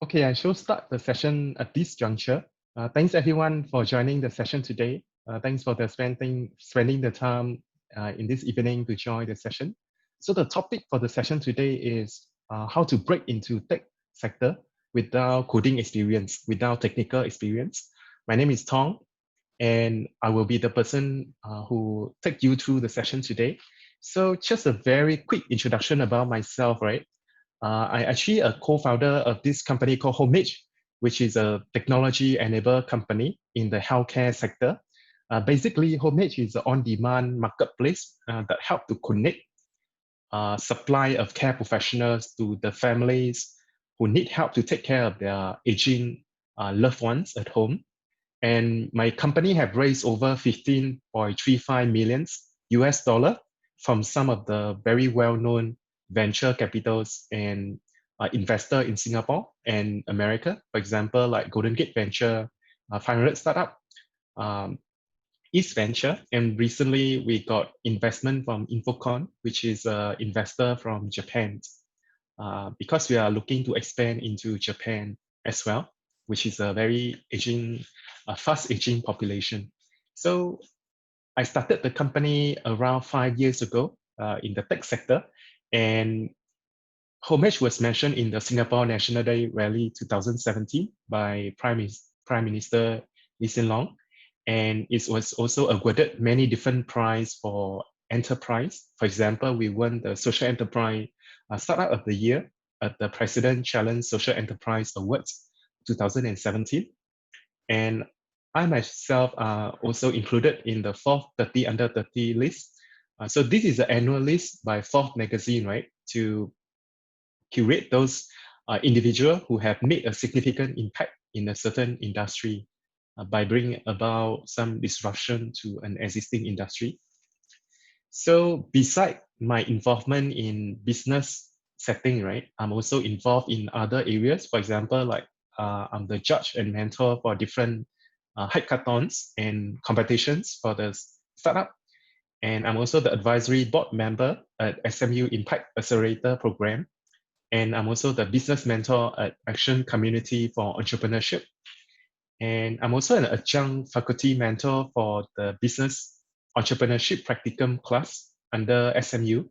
Okay, I shall start the session at this juncture. Thanks everyone for joining the session today. Thanks for spending the time in this evening to join the session. So the topic for the session today is how to break into tech sector without coding experience, without technical experience. My name is Tong, and I will be the person who take you through the session today. So just a very quick introduction about myself, right? I actually a co-founder of this company called Homage, which is a technology-enabled company in the healthcare sector. Basically, Homage is an on-demand marketplace that help to connect supply of care professionals to the families who need help to take care of their aging loved ones at home. And my company have raised over 15.35 million US dollar from some of the very well-known venture capitals and investor in Singapore and America. For example, like Golden Gate Venture, 500 Startup, um, East Venture, and recently we got investment from Infocon, which is an investor from Japan, because we are looking to expand into Japan as well, which is a very fast aging population. So I started the company around 5 years ago in the tech sector, and Homage was mentioned in the Singapore National Day Rally 2017 by Prime Minister Lee Hsien Loong, and it was also awarded many different prizes for enterprise. For example, we won the Social Enterprise Startup of the Year at the President Challenge Social Enterprise Awards 2017. And I myself are also included in the Forbes 30 Under 30 list. So this is an annual list by Forbes magazine, right, to curate those individuals who have made a significant impact in a certain industry by bringing about some disruption to an existing industry. So beside my involvement in business setting, right, I'm also involved in other areas. For example, like I'm the judge and mentor for different hackathons and competitions for the startup. And I'm also the advisory board member at SMU Impact Accelerator Program. And I'm also the business mentor at Action Community for Entrepreneurship. And I'm also an adjunct faculty mentor for the Business Entrepreneurship Practicum class under SMU.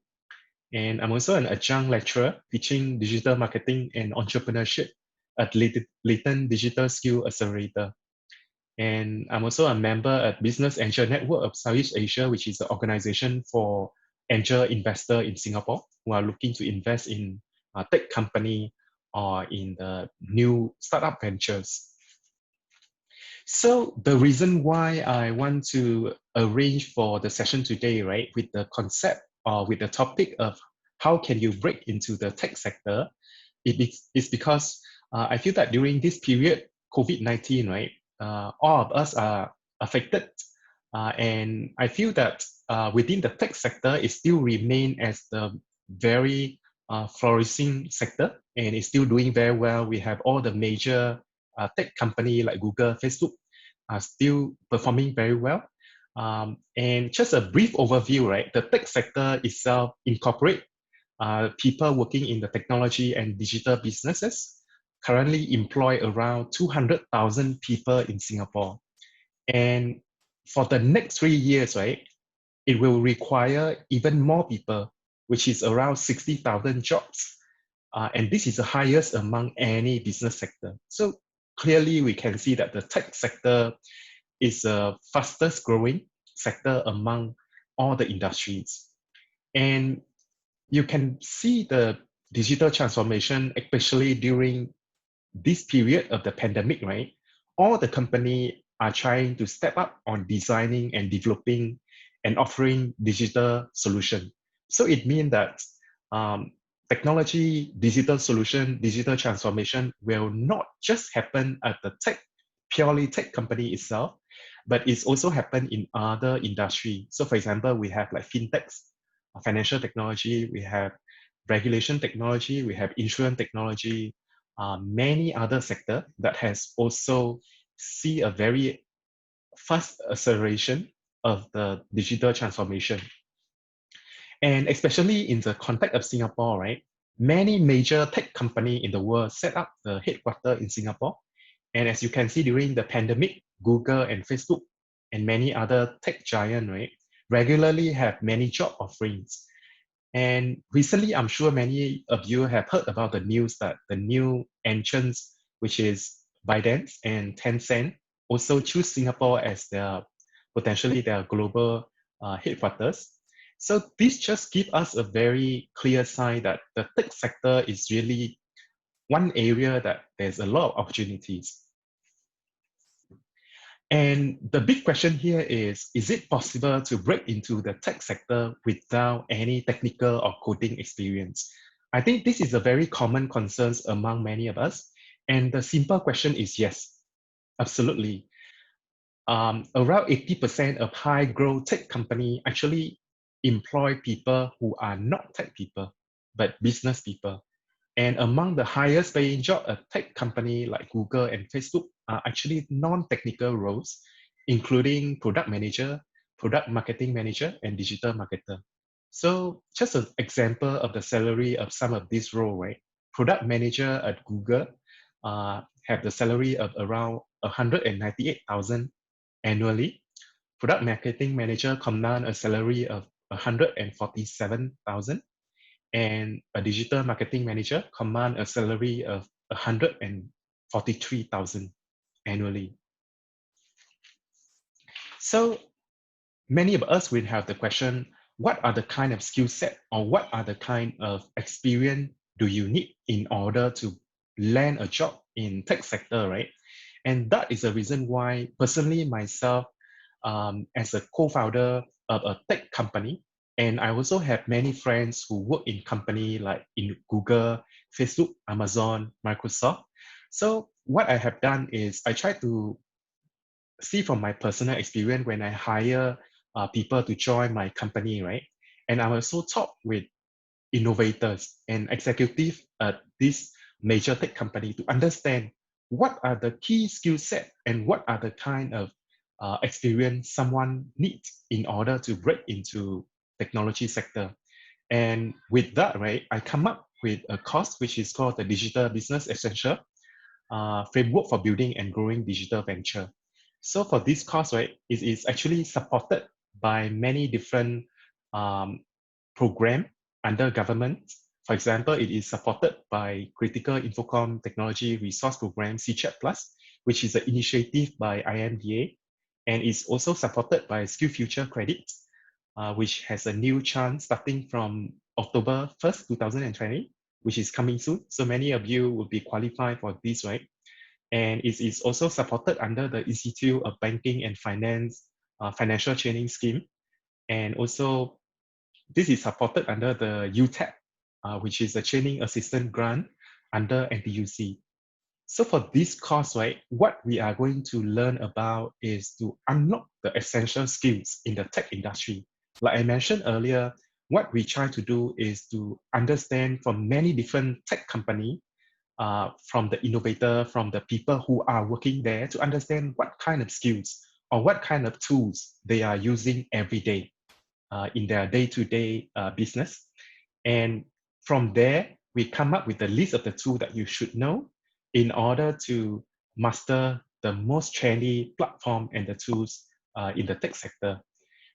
And I'm also an adjunct lecturer teaching digital marketing and entrepreneurship at Leighton Digital Skill Accelerator. And I'm also a member at Business Angel Network of Southeast Asia, which is an organization for angel investor in Singapore who are looking to invest in a tech company or in the new startup ventures. So the reason why I want to arrange for the session today, right, with the concept or with the topic of how can you break into the tech sector, it's because I feel that during this period, COVID-19, right, all of us are affected. And I feel that within the tech sector, it still remain as the very flourishing sector, and it's still doing very well. We have all the major tech company like Google, Facebook are still performing very well. And just a brief overview, right? The tech sector itself incorporate people working in the technology and digital businesses, currently employ around 200,000 people in Singapore. And for the next 3 years, right, it will require even more people, which is around 60,000 jobs. And this is the highest among any business sector. So clearly we can see that the tech sector is the fastest growing sector among all the industries. And you can see the digital transformation, especially during this period of the pandemic, right? All the company are trying to step up on designing and developing and offering digital solution. So it means that technology, digital solution, digital transformation will not just happen at the purely tech company itself, but it's also happen in other industry. So for example, we have like fintechs, financial technology, we have regulation technology, we have insurance technology, many other sector that has also see a very fast acceleration of the digital transformation. And especially in the context of Singapore, right? many major tech companies in the world set up the headquarters in Singapore. And as you can see during the pandemic, Google and Facebook and many other tech giants, right, regularly have many job offerings. And recently, I'm sure many of you have heard about the news that the new entrants, which is ByteDance and Tencent, also choose Singapore as their potentially their global headquarters. So this just gives us a very clear sign that the tech sector is really one area that there's a lot of opportunities. And the big question here is it possible to break into the tech sector without any technical or coding experience? I think this is a very common concern among many of us. And the simple question is yes, absolutely. Around 80% of high growth tech company actually employ people who are not tech people, but business people. And among the highest paying job at tech company like Google and Facebook are actually non-technical roles, including product manager, product marketing manager, and digital marketer. So just an example of the salary of some of these roles, right? Product manager at Google have the salary of around 198,000 annually. Product marketing manager command a salary of 147,000, and a digital marketing manager command a salary of 143,000 annually. So many of us will have the question, what are the kind of skill set or what are the kind of experience do you need in order to land a job in tech sector, right? And that is the reason why personally myself, as a co-founder of a tech company, and I also have many friends who work in company like in Google, Facebook, Amazon, Microsoft. So what I have done is I try to see from my personal experience when I hire people to join my company, right? And I also talk with innovators and executives at this major tech company to understand what are the key skill set and what are the kind of experience someone needs in order to break into technology sector. And with that, right, I come up with a course which is called the Digital Business Essential Framework for Building and Growing Digital Venture. So for this course, right, it is actually supported by many different um, program under government. For example, it is supported by Critical Infocom Technology Resource Program, CCHAP Plus, which is an initiative by IMDA, and is also supported by SkillsFuture Credit, which has a new chance starting from October 1st, 2020, which is coming soon. So many of you will be qualified for this, right? And it is also supported under the Institute of Banking and Finance Financial Training Scheme. And also, this is supported under the UTAP, which is a training assistant grant under NTUC. So for this course, right, what we are going to learn about is to unlock the essential skills in the tech industry. Like I mentioned earlier, what we try to do is to understand from many different tech companies, from the innovator, from the people who are working there to understand what kind of skills or what kind of tools they are using every day in their day-to-day business. And from there, we come up with a list of the tools that you should know in order to master the most trendy platform and the tools in the tech sector.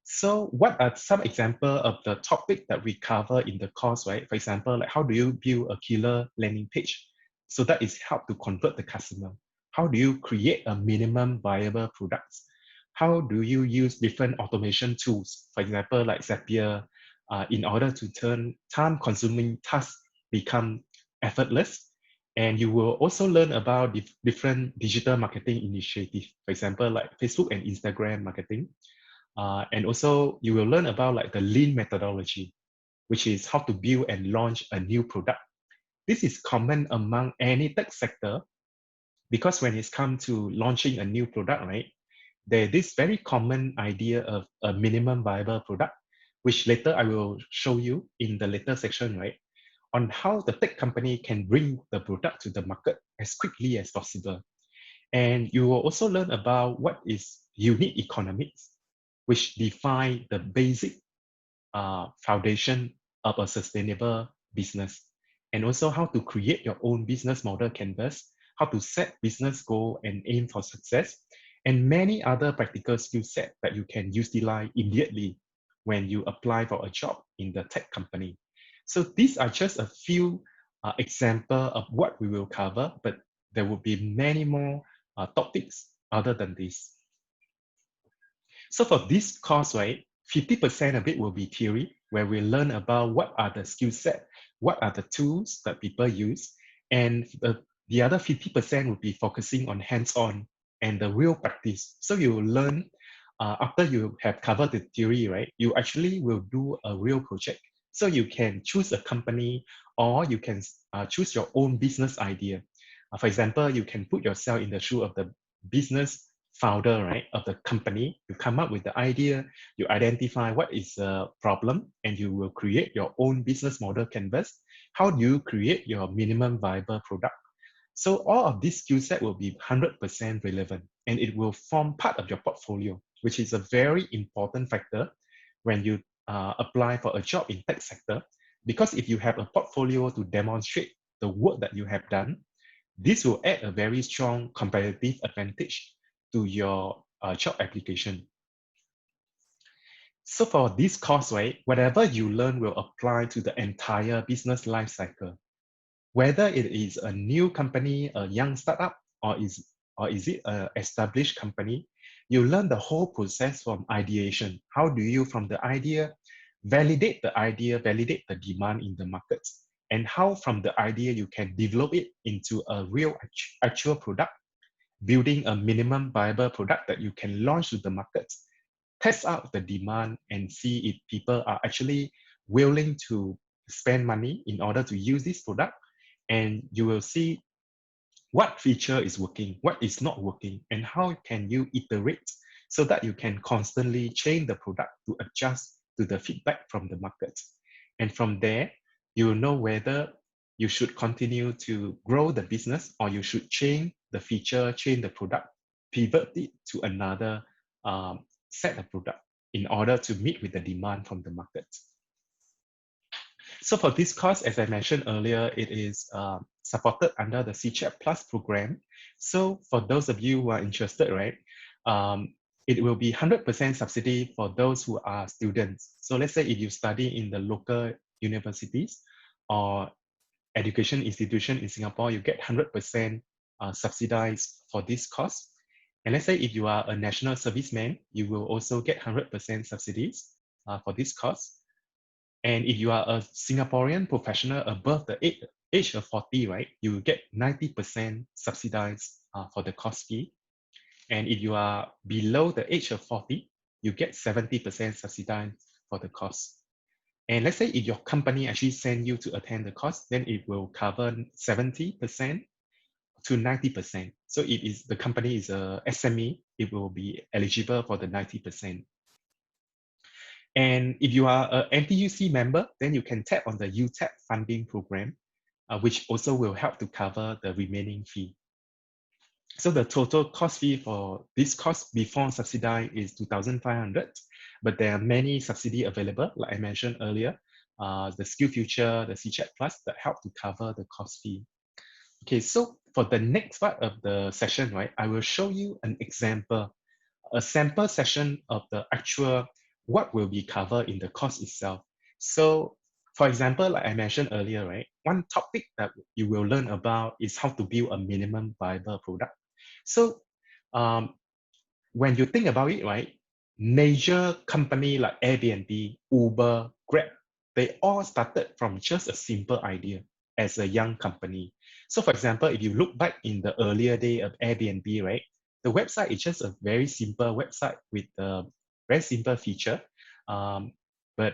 So what are some example of the topic that we cover in the course, right? For example, like how do you build a killer landing page? So that is help to convert the customer. How do you create a minimum viable products? How do you use different automation tools, for example, like Zapier, in order to turn time-consuming tasks become effortless? And you will also learn about different digital marketing initiatives, for example, like Facebook and Instagram marketing. And also you will learn about like the lean methodology, which is how to build and launch a new product. This is common among any tech sector because when it's come to launching a new product, right, there's this very common idea of a minimum viable product, which later I will show you in the later section, right, on how the tech company can bring the product to the market as quickly as possible. And you will also learn about what is unit economics, which define the basic foundation of a sustainable business. and also how to create your own business model canvas, how to set business goal and aim for success, and many other practical skill set that you can utilize immediately when you apply for a job in the tech company. So these are just a few examples of what we will cover, but there will be many more topics other than this. So for this course, right, 50% of it will be theory, where we learn about what are the skill set, what are the tools that people use, and the other 50% will be focusing on hands-on and the real practice. So you will learn after you have covered the theory, right, you actually will do a real project. So you can choose a company or you can choose your own business idea. For example, you can put yourself in the shoe of the business founder, right, of the company. You come up with the idea, you identify what is the problem, and you will create your own business model canvas. How do you create your minimum viable product? So all of this skill set will be 100% relevant, and it will form part of your portfolio, which is a very important factor when you apply for a job in tech sector. Because if you have a portfolio to demonstrate the work that you have done, this will add a very strong competitive advantage to your job application. So for this course, right, whatever you learn will apply to the entire business life cycle. Whether it is a new company, a young startup, or is it an established company, you learn the whole process from ideation. How do you, from the idea, validate validate the demand in the markets, and how from the idea you can develop it into a real actual product, building a minimum viable product that you can launch to the markets, test out the demand and see if people are actually willing to spend money in order to use this product. And you will see what feature is working, what is not working, and how can you iterate so that you can constantly change the product to adjust to the feedback from the market. And from there, you will know whether you should continue to grow the business or you should change the feature, change the product, pivot it to another set of product in order to meet with the demand from the market. So for this course, as I mentioned earlier, it is supported under the CChat Plus program. So for those of you who are interested, right, it will be 100% subsidy for those who are students. So let's say if you study in the local universities or education institution in Singapore, you get 100% subsidized for this course. And let's say if you are a national serviceman, you will also get 100% subsidies for this course. And if you are a Singaporean professional above the age of 40, right, you will get 90% subsidized for the course fee. And if you are below the age of 40, you get 70% subsidized for the course. And let's say if your company actually send you to attend the course, then it will cover 70% to 90%. So if the company is a SME, it will be eligible for the 90%. And if you are an NTUC member, then you can tap on the UTAP funding program, which also will help to cover the remaining fee. So the total cost fee for this course before subsidy is 2,500, but there are many subsidy available, like I mentioned earlier, the SkillsFuture, the CChat Plus that help to cover the cost fee. Okay, so for the next part of the session, right, I will show you an example, a sample session of the actual what will be covered in the course itself. So for example, like I mentioned earlier, right, one topic that you will learn about is how to build a minimum viable product. So when you think about it, right, major company like Airbnb, Uber, Grab, they all started from just a simple idea as a young company. So for example, if you look back in the earlier day of Airbnb, right, the website is just a very simple website with a very simple feature. But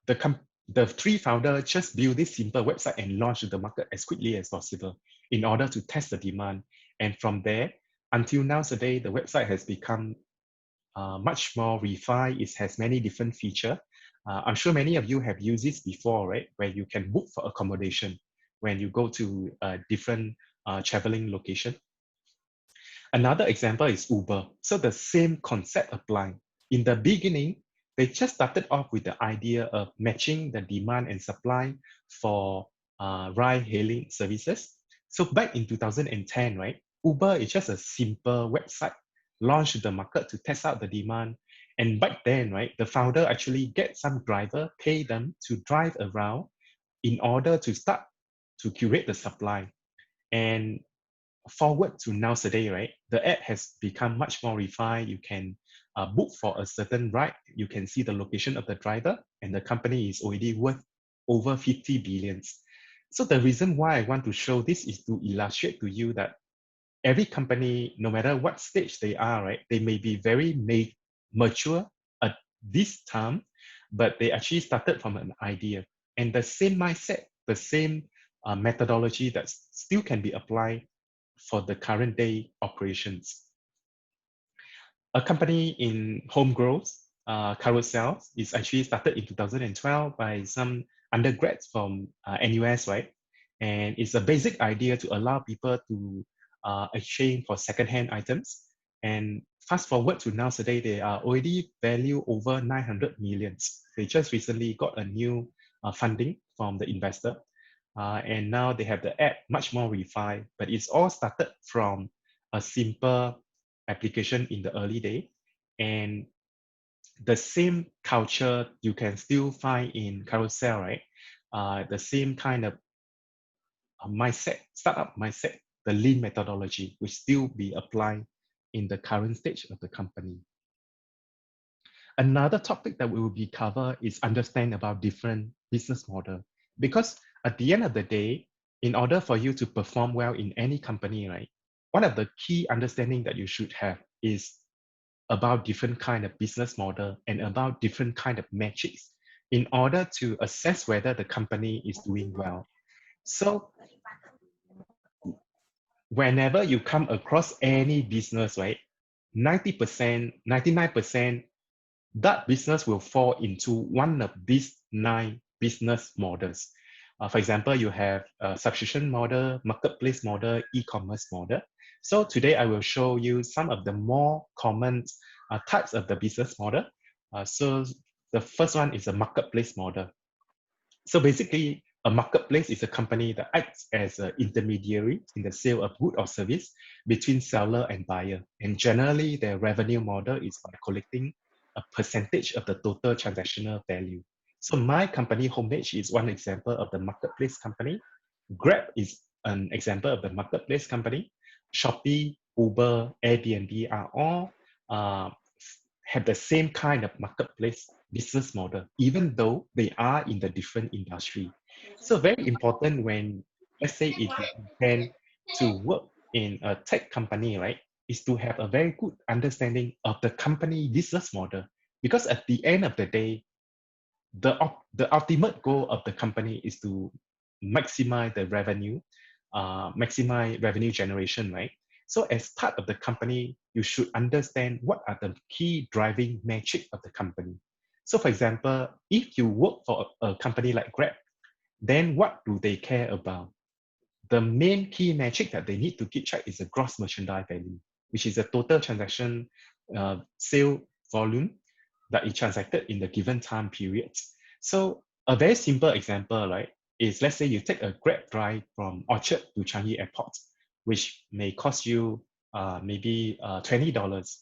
the three founders just built this simple website and launched the market as quickly as possible in order to test the demand. And from there, until now today, the website has become much more refined. It has many different features. I'm sure many of you have used this before, right? Where you can book for accommodation when you go to a different traveling location. Another example is Uber. So the same concept applies. In the beginning, they just started off with the idea of matching the demand and supply for ride-hailing services. So back in 2010, right, Uber is just a simple website launched to the market to test out the demand. And back then, right, the founder actually get some driver, pay them to drive around in order to start to curate the supply. And forward to nowadays, right, the app has become much more refined. You can book for a certain ride. You can see the location of the driver, and the company is already worth over 50 billions. So the reason why I want to show this is to illustrate to you that every company, no matter what stage they are, right, they may be very mature at this time, but they actually started from an idea. And the same mindset, the same methodology that still can be applied for the current day operations. A company in home growth, Carousel, is actually started in 2012 by some undergrads from NUS, right? And it's a basic idea to allow people to exchange for secondhand items. And fast forward to now today, they are already value over 900 millions. They just recently got a new funding from the investor. And now they have the app much more refined, but it's all started from a simple application in the early day. And the same culture you can still find in Carousel, right? The same kind of mindset, startup mindset, the lean methodology will still be applied in the current stage of the company. Another topic that we will be cover is understand about different business model. Because at the end of the day, in order for you to perform well in any company, right, one of the key understanding that you should have is about different kind of business model and about different kind of metrics in order to assess whether the company is doing well. So whenever you come across any business, right, 90%, 99%, that business will fall into one of these 9 business models. For example, you have a subscription model, marketplace model, e-commerce model. So today I will show you some of the more common types of the business model. So the first one is a marketplace model. So basically, a marketplace is a company that acts as an intermediary in the sale of good or service between seller and buyer. And generally, their revenue model is by collecting a percentage of the total transactional value. So my company, Homepage, is one example of the marketplace company. Grab is an example of the marketplace company. Shopee, Uber, Airbnb are all have the same kind of marketplace business model, even though they are in the different industry. So very important when, let's say if you intend to work in a tech company, right, is to have a very good understanding of the company business model. Because at the end of the day, the ultimate goal of the company is to maximize the revenue, maximize revenue generation, right? So as part of the company, you should understand what are the key driving metrics of the company. So for example, if you work for a company like Grab, then what do they care about? The main key metric that they need to keep track is the gross merchandise value, which is the total transaction sale volume that is transacted in the given time period. So a very simple example, right, is let's say you take a Grab drive from Orchard to Changi Airport, which may cost you maybe $20.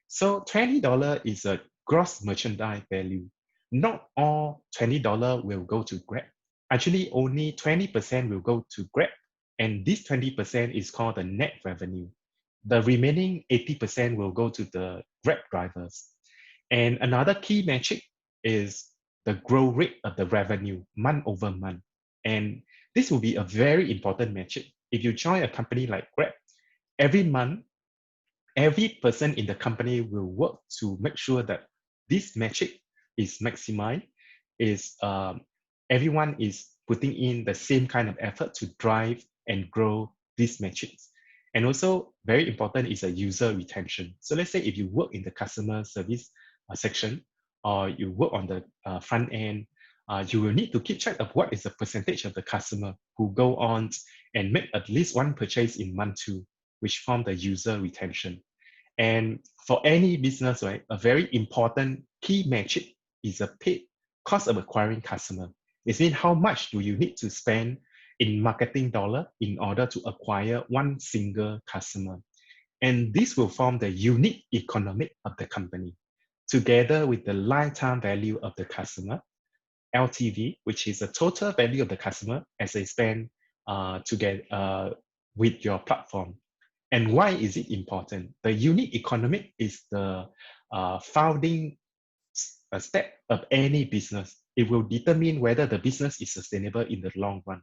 So $20 is a gross merchandise value. Not all $20 will go to Grab. Actually, only 20% will go to Grab, and this 20% is called the net revenue. The remaining 80% will go to the Grab drivers. And another key metric is the growth rate of the revenue month over month. And this will be a very important metric. If you join a company like Grab, every month, every person in the company will work to make sure that this metric is maximized, is everyone is putting in the same kind of effort to drive and grow these metrics. And also very important is a user retention. So let's say if you work in the customer service section, or you work on the front end, you will need to keep track of what is the percentage of the customer who go on and make at least one purchase in month 2, which form the user retention. And for any business, right, a very important key metric is a paid cost of acquiring customer. It means how much do you need to spend in marketing dollar in order to acquire one single customer. And this will form the unique economic of the company, together with the lifetime value of the customer, LTV, which is the total value of the customer as they spend with your platform. And why is it important? The unique economic is the founding step of any business. It will determine whether the business is sustainable in the long run.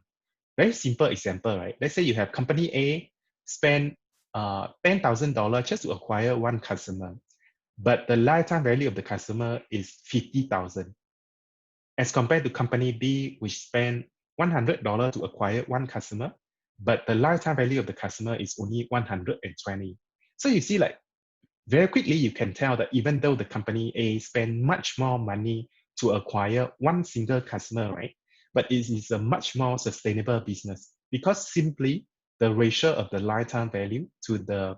Very simple example, right? Let's say you have company A spend $10,000 just to acquire one customer, but the lifetime value of the customer is 50,000, as compared to company B, which spent $100 to acquire one customer, but the lifetime value of the customer is only 120. So you see, like, very quickly, you can tell that even though the company A spent much more money to acquire one single customer, right? But it is a much more sustainable business because simply the ratio of the lifetime value to the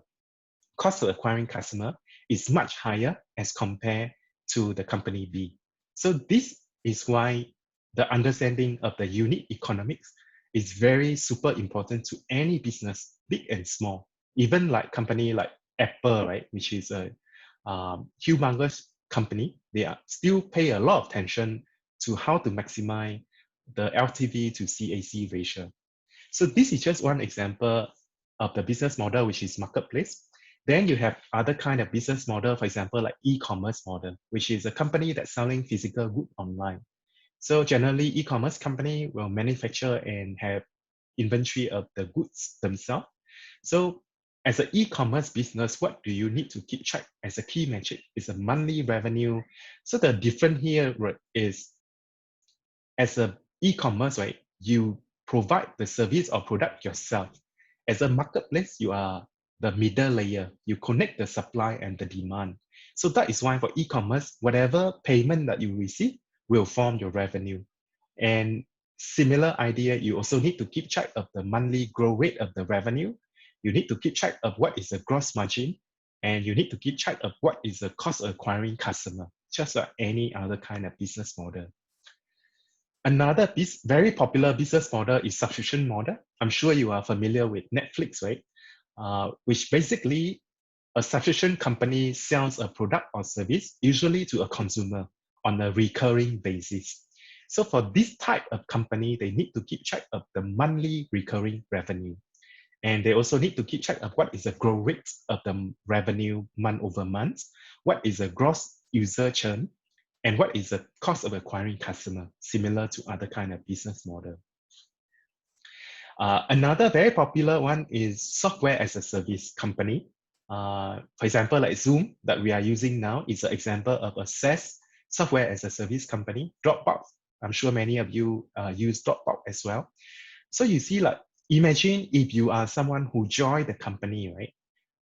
cost of acquiring customer is much higher as compared to the company B. So this is why the understanding of the unit economics is very super important to any business, big and small. Even like company like Apple, right, which is a humongous company, they are still pay a lot of attention to how to maximize the LTV to CAC ratio. So this is just one example of the business model, which is marketplace. Then you have other kind of business model, for example, like e-commerce model, which is a company that's selling physical goods online. So generally, e-commerce company will manufacture and have inventory of the goods themselves. So as an e-commerce business, what do you need to keep track as a key metric is a monthly revenue. So the difference here is as a e-commerce, right, you provide the service or product yourself. As a marketplace, you are the middle layer. You connect the supply and the demand. So that is why for e-commerce, whatever payment that you receive will form your revenue. And similar idea, you also need to keep track of the monthly growth rate of the revenue. You need to keep track of what is the gross margin, and you need to keep track of what is the cost of acquiring customer, just like any other kind of business model. Another very popular business model is subscription model. I'm sure you are familiar with Netflix, right? Which basically a subscription company sells a product or service, usually to a consumer on a recurring basis. So for this type of company, they need to keep track of the monthly recurring revenue. And they also need to keep track of what is the growth rate of the revenue month over month, what is the gross user churn, and what is the cost of acquiring customer, similar to other kind of business model. Another very popular one is software as a service company. For example, like Zoom that we are using now is an example of a SaaS, software as a service company. Dropbox, I'm sure many of you use Dropbox as well. So you see, like, imagine if you are someone who joined the company, right?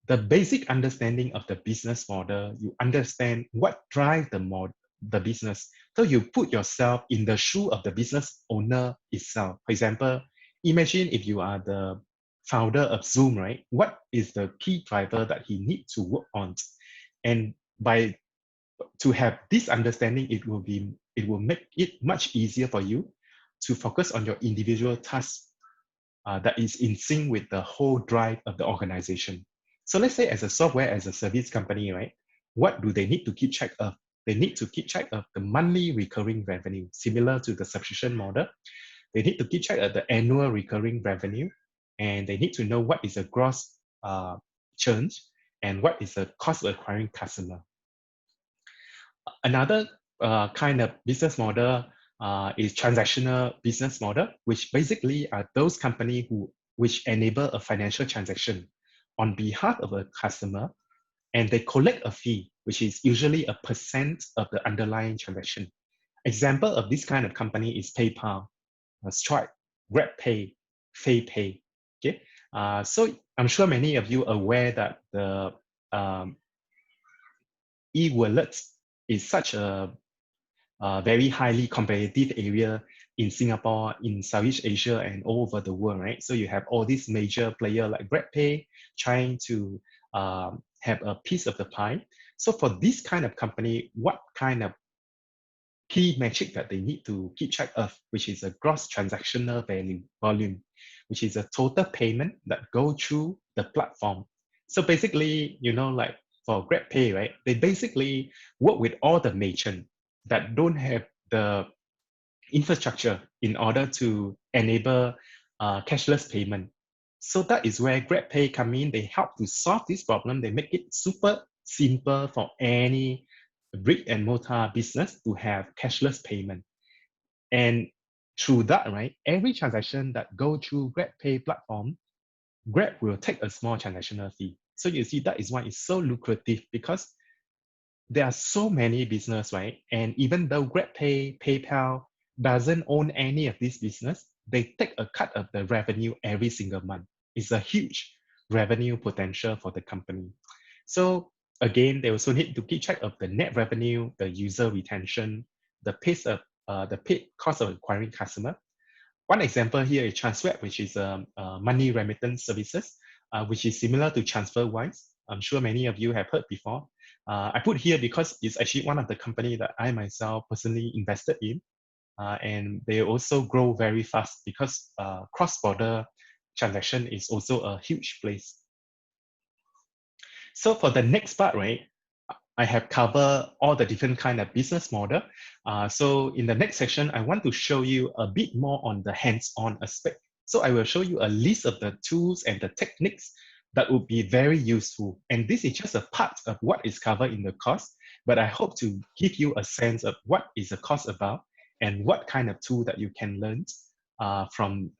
The basic understanding of the business model, you understand what drives the business. So you put yourself in the shoe of the business owner itself. For example, imagine if you are the founder of Zoom, right? What is the key driver that he needs to work on? And to have this understanding, it will make it much easier for you to focus on your individual tasks that is in sync with the whole drive of the organization. So let's say as a software as a service company, right? What do they need to keep track of? They need to keep track of the monthly recurring revenue, similar to the subscription model. They need to keep track of the annual recurring revenue, and they need to know what is the gross churn and what is the cost of acquiring customer. Another kind of business model is transactional business model, which basically are those companies which enable a financial transaction on behalf of a customer, and they collect a fee, which is usually a percent of the underlying transaction. Example of this kind of company is PayPal, Stripe, GrabPay, FayPay. Okay, so I'm sure many of you are aware that the e-wallets is such a very highly competitive area in Singapore, in Southeast Asia, and all over the world, right? So you have all these major players like GrabPay trying to have a piece of the pie. So for this kind of company, what kind of key metric that they need to keep track of, which is a gross transactional volume, which is a total payment that go through the platform. So basically, like for GrabPay, right? They basically work with all the merchants that don't have the infrastructure in order to enable cashless payment. So that is where GrabPay come in. They help to solve this problem. They make it super simple for any brick and mortar business to have cashless payment. And through that, right, every transaction that go through GrabPay platform, Grab will take a small transactional fee. So you see that is why it's so lucrative, because there are so many business, right? And even though GrabPay, PayPal doesn't own any of this business, they take a cut of the revenue every single month. It's a huge revenue potential for the company. So again, they also need to keep track of the net revenue, the user retention, the paid cost of acquiring customer. One example here is Transweb, which is money remittance services, which is similar to TransferWise. I'm sure many of you have heard before. I put here because it's actually one of the company that I myself personally invested in. And they also grow very fast because cross-border transaction is also a huge place. So for the next part, right, I have covered all the different kind of business model. So in the next section, I want to show you a bit more on the hands-on aspect. So I will show you a list of the tools and the techniques that would be very useful. And this is just a part of what is covered in the course, but I hope to give you a sense of what is the course about and what kind of tool that you can learn from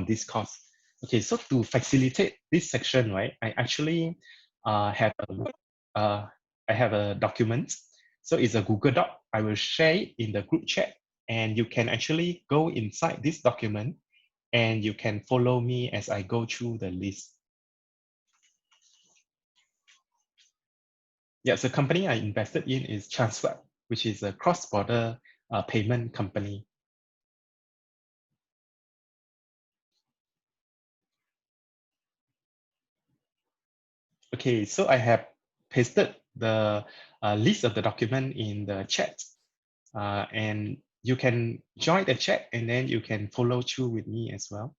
this course. Okay, so to facilitate this section, right, I actually have a document. So it's a Google Doc. I will share it in the group chat, and you can actually go inside this document and you can follow me as I go through the list. Yes, the company I invested in is Transweb, which is a cross-border payment company. Okay, so I have pasted the list of the document in the chat, and you can join the chat and then you can follow through with me as well.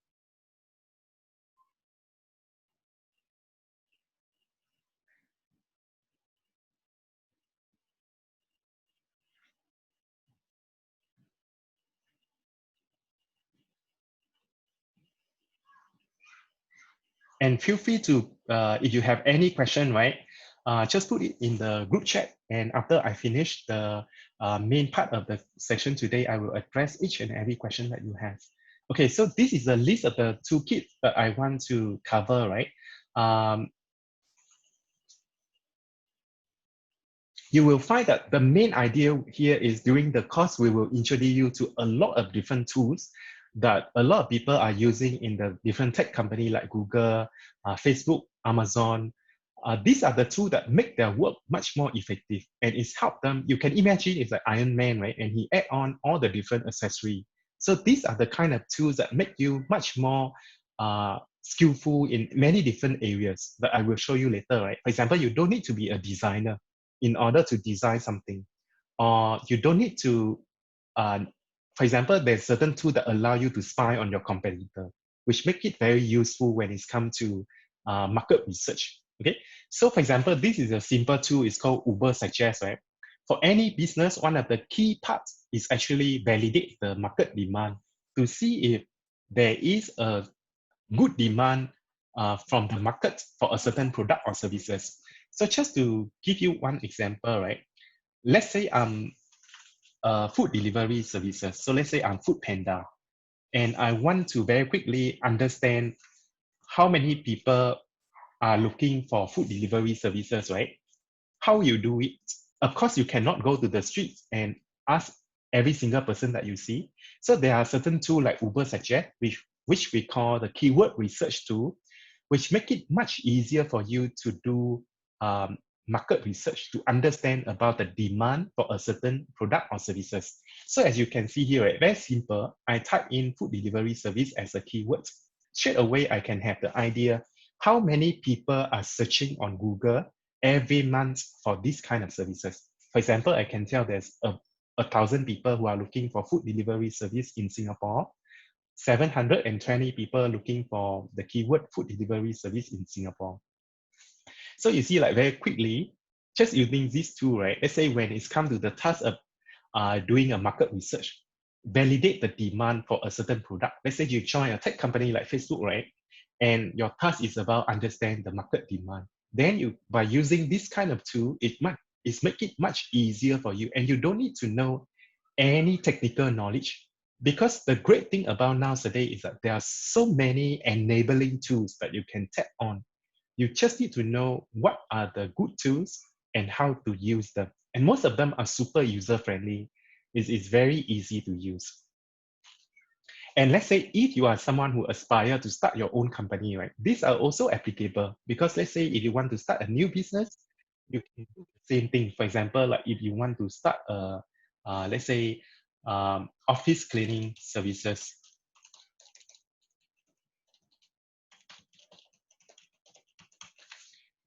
And feel free to, if you have any question, right, just put it in the group chat. And after I finish the main part of the session today, I will address each and every question that you have. Okay, so this is a list of the toolkit that I want to cover, right? You will find that the main idea here is during the course, we will introduce you to a lot of different tools that a lot of people are using in the different tech company like Google, Facebook, Amazon. These are the tools that make their work much more effective, and it's helped them. You can imagine it's like Iron Man, right? And he add on all the different accessories. So these are the kind of tools that make you much more skillful in many different areas that I will show you later, right? For example, you don't need to be a designer in order to design something, or you don't need to, for example, there's certain tool that allow you to spy on your competitor, which make it very useful when it's come to market research. Okay, so for example, this is a simple tool. It's called Uber Suggest, right? For any business, one of the key parts is actually validate the market demand to see if there is a good demand from the market for a certain product or services. So just to give you one example, right? Let's say I'm food delivery services. So let's say I'm Food Panda, and I want to very quickly understand how many people are looking for food delivery services, right? How you do it? Of course, you cannot go to the streets and ask every single person that you see. So there are certain tools like Uber Suggest, which we call the keyword research tool, which make it much easier for you to do market research to understand about the demand for a certain product or services. So as you can see here, right, very simple. I type in food delivery service as a keyword. Straight away, I can have the idea how many people are searching on Google every month for this kind of services. For example, I can tell there's 1,000 people who are looking for food delivery service in Singapore, 720 people looking for the keyword food delivery service in Singapore. So you see, like very quickly, just using these two, right? Let's say when it's come to the task of doing a market research, validate the demand for a certain product. Let's say you join a tech company like Facebook, right? And your task is about understand the market demand. Then you, by using this kind of tool, it's make it much easier for you, and you don't need to know any technical knowledge, because the great thing about nowadays is that there are so many enabling tools that you can tap on. You just need to know what are the good tools and how to use them. And most of them are super user friendly. It's very easy to use. And let's say if you are someone who aspire to start your own company, right? These are also applicable, because let's say if you want to start a new business, you can do the same thing. For example, like if you want to start let's say office cleaning services,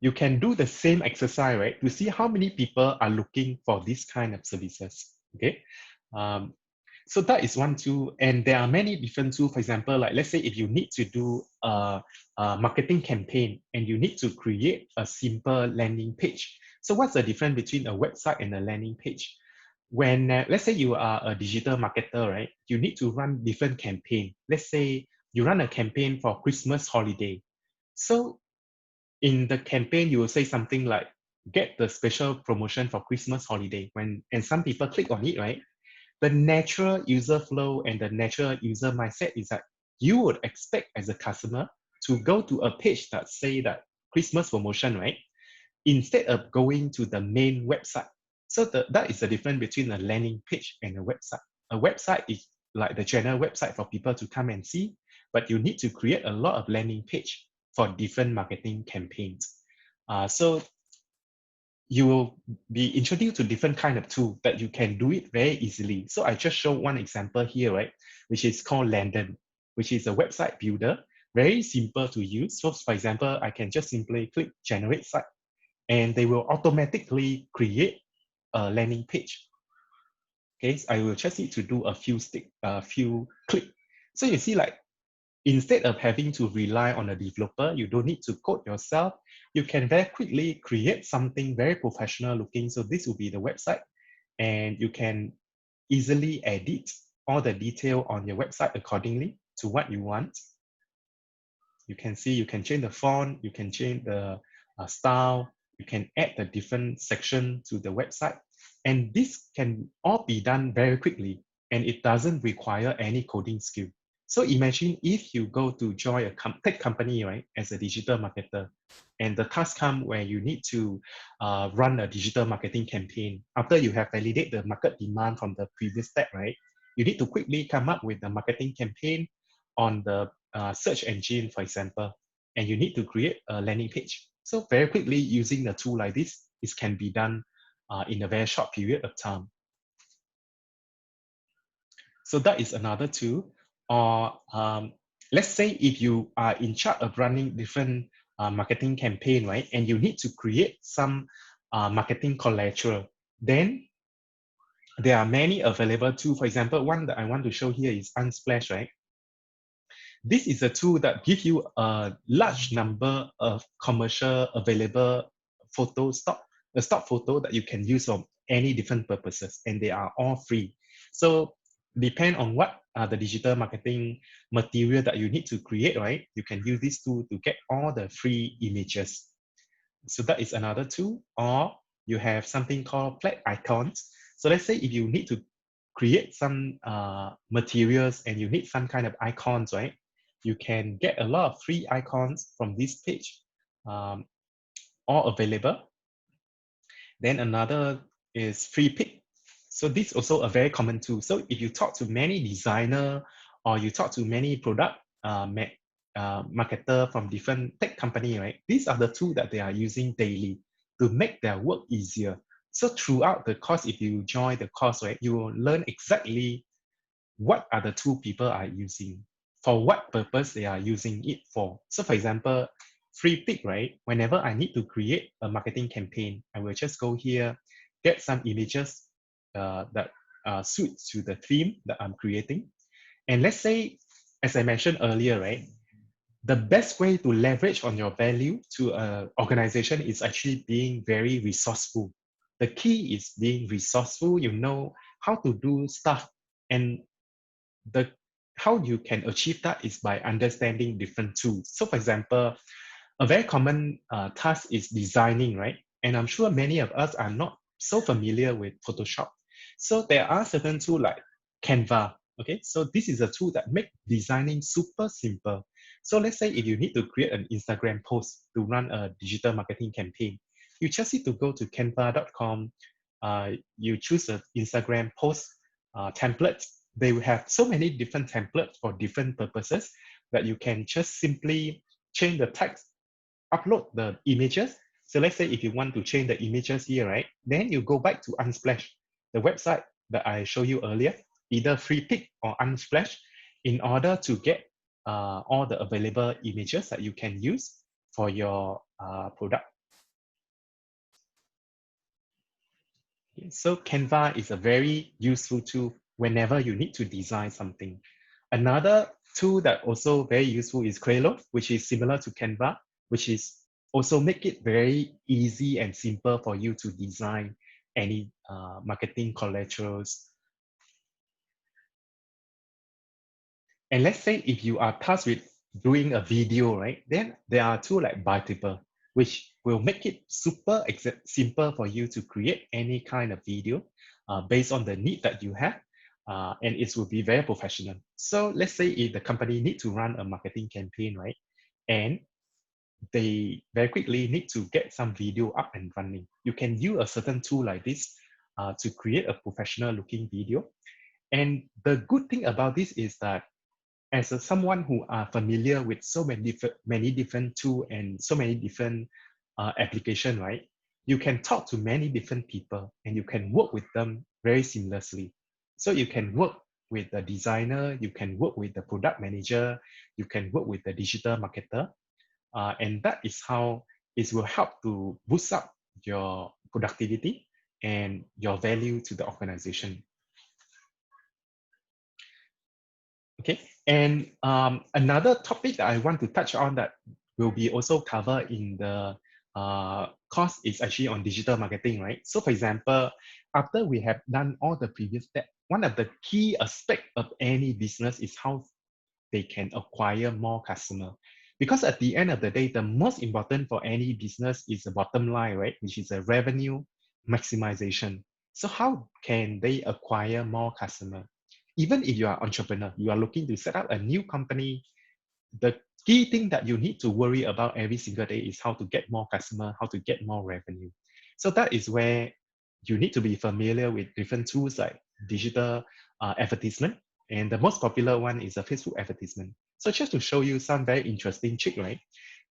you can do the same exercise, right? To see how many people are looking for this kind of services, okay? So that is one tool, and there are many different tools. For example, like let's say if you need to do a marketing campaign and you need to create a simple landing page. So what's the difference between a website and a landing page? When let's say you are a digital marketer, right? You need to run different campaign. Let's say you run a campaign for Christmas holiday. So in the campaign, you will say something like, get the special promotion for Christmas holiday. And some people click on it, right? The natural user flow and the natural user mindset is that you would expect as a customer to go to a page that say that Christmas promotion, right? Instead of going to the main website. So that is the difference between a landing page and a website. A website is like the general website for people to come and see, but you need to create a lot of landing page for different marketing campaigns. So you will be introduced to different kind of tool that you can do it very easily. So I just show one example here, right? Which is called Landon, which is a website builder, very simple to use. So for example, I can just simply click generate site, and they will automatically create a landing page. Okay, so I will just need to do a few click. So you see, like instead of having to rely on a developer, you don't need to code yourself. You can very quickly create something very professional looking. So this will be the website, and you can easily edit all the detail on your website accordingly to what you want. You can see, you can change the font, you can change the style, you can add the different section to the website. And this can all be done very quickly, and it doesn't require any coding skill. So imagine if you go to join a tech company, right, as a digital marketer, and the task come where you need to run a digital marketing campaign. After you have validated the market demand from the previous step, right, you need to quickly come up with the marketing campaign on the search engine, for example, and you need to create a landing page. So very quickly using a tool like this, it can be done in a very short period of time. So that is another tool. Or let's say if you are in charge of running different marketing campaign, right, and you need to create some marketing collateral, then there are many available tools. For example, one that I want to show here is Unsplash, right? This is a tool that gives you a large number of commercial available photo stock photo that you can use for any different purposes, and they are all free. So depend on what are the digital marketing material that you need to create, right? You can use this tool to get all the free images. So that is another tool. Or you have something called flat icons. So let's say if you need to create some materials and you need some kind of icons, right? You can get a lot of free icons from this page, all available. Then another is Freepik. So this is also a very common tool. So if you talk to many designer or you talk to many product marketer from different tech company, right? These are the tools that they are using daily to make their work easier. So throughout the course, if you join the course, right, you will learn exactly what are the two people are using, for what purpose they are using it for. So for example, Freepik, right? Whenever I need to create a marketing campaign, I will just go here, get some images that suits to the theme that I'm creating. And let's say, as I mentioned earlier, right, the best way to leverage on your value to an organization is actually being very resourceful. The key is being resourceful. You know how to do stuff, and the how you can achieve that is by understanding different tools. So, for example, a very common task is designing, right? And I'm sure many of us are not so familiar with Photoshop. So there are certain tools like Canva. Okay, so this is a tool that make designing super simple. So let's say if you need to create an Instagram post to run a digital marketing campaign, you just need to go to canva.com. You choose an Instagram post template. They will have so many different templates for different purposes that you can just simply change the text, upload the images. So let's say if you want to change the images here, right? Then you go back to Unsplash, the website that I showed you earlier, either Freepik or Unsplash, in order to get all the available images that you can use for your product. So Canva is a very useful tool whenever you need to design something. Another tool that also very useful is Trello, which is similar to Canva, which is also make it very easy and simple for you to design any marketing collaterals. And let's say if you are tasked with doing a video, right? Then there are tools like Biteable, which will make it super simple for you to create any kind of video based on the need that you have. And it will be very professional. So let's say if the company need to run a marketing campaign, right? And they very quickly need to get some video up and running. You can use a certain tool like this to create a professional looking video. And the good thing about this is that as someone who are familiar with so many different tools and so many different application, right? You can talk to many different people and you can work with them very seamlessly. So you can work with the designer, you can work with the product manager, you can work with the digital marketer, and that is how it will help to boost up your productivity and your value to the organization. Okay, and another topic that I want to touch on that will be also covered in the course is actually on digital marketing, right? So for example, after we have done all the previous steps, one of the key aspects of any business is how they can acquire more customer. Because at the end of the day, the most important for any business is the bottom line, right? Which is a revenue maximization. So how can they acquire more customer? Even if you are entrepreneur, you are looking to set up a new company, the key thing that you need to worry about every single day is how to get more customer, how to get more revenue. So that is where you need to be familiar with different tools like digital advertisement. And the most popular one is a Facebook advertisement. So just to show you some very interesting trick, right?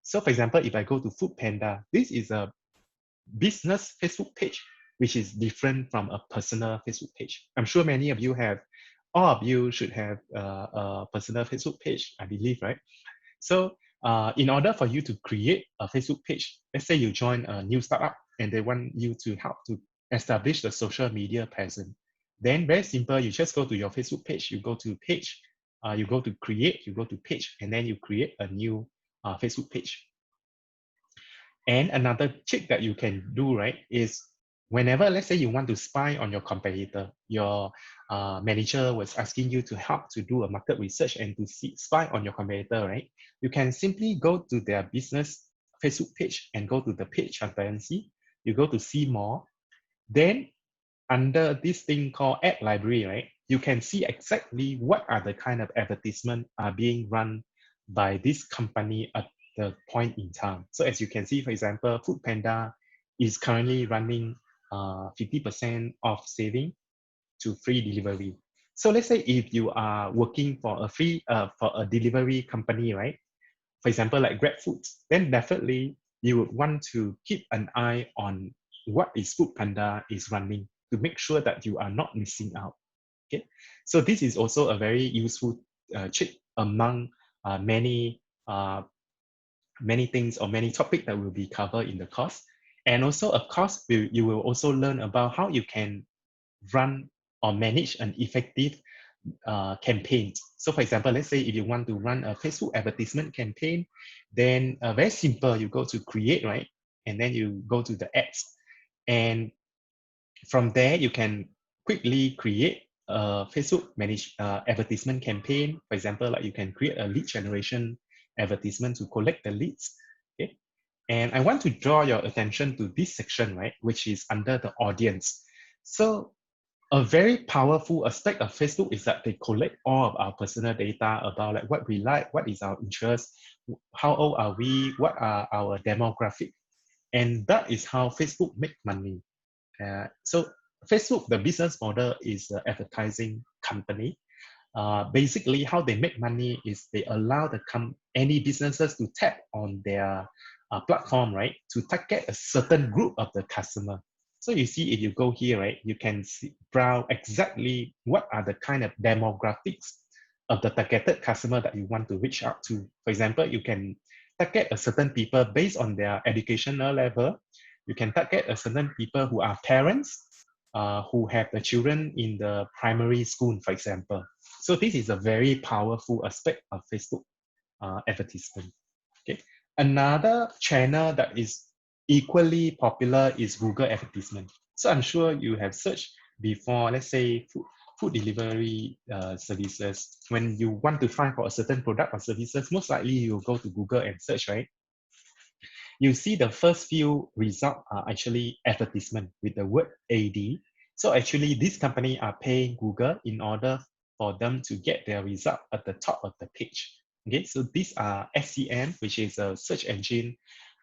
So for example, if I go to Food Panda, this is a business Facebook page, which is different from a personal Facebook page. I'm sure many of you have, all of you should have a personal Facebook page, I believe, right? So in order for you to create a Facebook page, let's say you join a new startup and they want you to help to establish the social media presence. Then very simple, you just go to your Facebook page, you go to page, you go to create, you go to page, and then you create a new Facebook page. And another trick that you can do, right, is whenever, let's say you want to spy on your competitor, your manager was asking you to help to do a market research and to spy on your competitor, right? You can simply go to their business Facebook page and go to the page transparency. You go to see more. Then under this thing called ad library, right, you can see exactly what are the kind of advertisement are being run by this company at the point in time. So as you can see, for example, Food Panda is currently running 50% off saving to free delivery. So let's say if you are working for a delivery company, right? For example, like GrabFood, then definitely you would want to keep an eye on what is Food Panda is running to make sure that you are not missing out. Okay, so this is also a very useful trick among many many things or many topics that will be covered in the course. And also, of course, you will also learn about how you can run or manage an effective campaign. So for example, let's say if you want to run a Facebook advertisement campaign, then very simple, you go to create, right? And then you go to the ads. And from there, you can quickly create a Facebook managed advertisement campaign. For example, like you can create a lead generation advertisement to collect the leads. Okay. And I want to draw your attention to this section, right, which is under the audience. So a very powerful aspect of Facebook is that they collect all of our personal data about like what we like, what is our interest, how old are we, what are our demographic. And that is how Facebook make money. So Facebook, the business model is an advertising company. Basically, how they make money is they allow any businesses to tap on their platform, right, to target a certain group of the customer. So you see, if you go here, right, you can browse exactly what are the kind of demographics of the targeted customer that you want to reach out to. For example, you can target a certain people based on their educational level. You can target a certain people who are parents, who have the children in the primary school, for example. So this is a very powerful aspect of Facebook advertisement. Okay. Another channel that is equally popular is Google advertisement. So I'm sure you have searched before, let's say food delivery services. When you want to find for a certain product or services, most likely you'll go to Google and search, right? You see the first few results are actually advertisement with the word AD. So actually this company are paying Google in order for them to get their result at the top of the page. Okay, so these are SEM, which is a search engine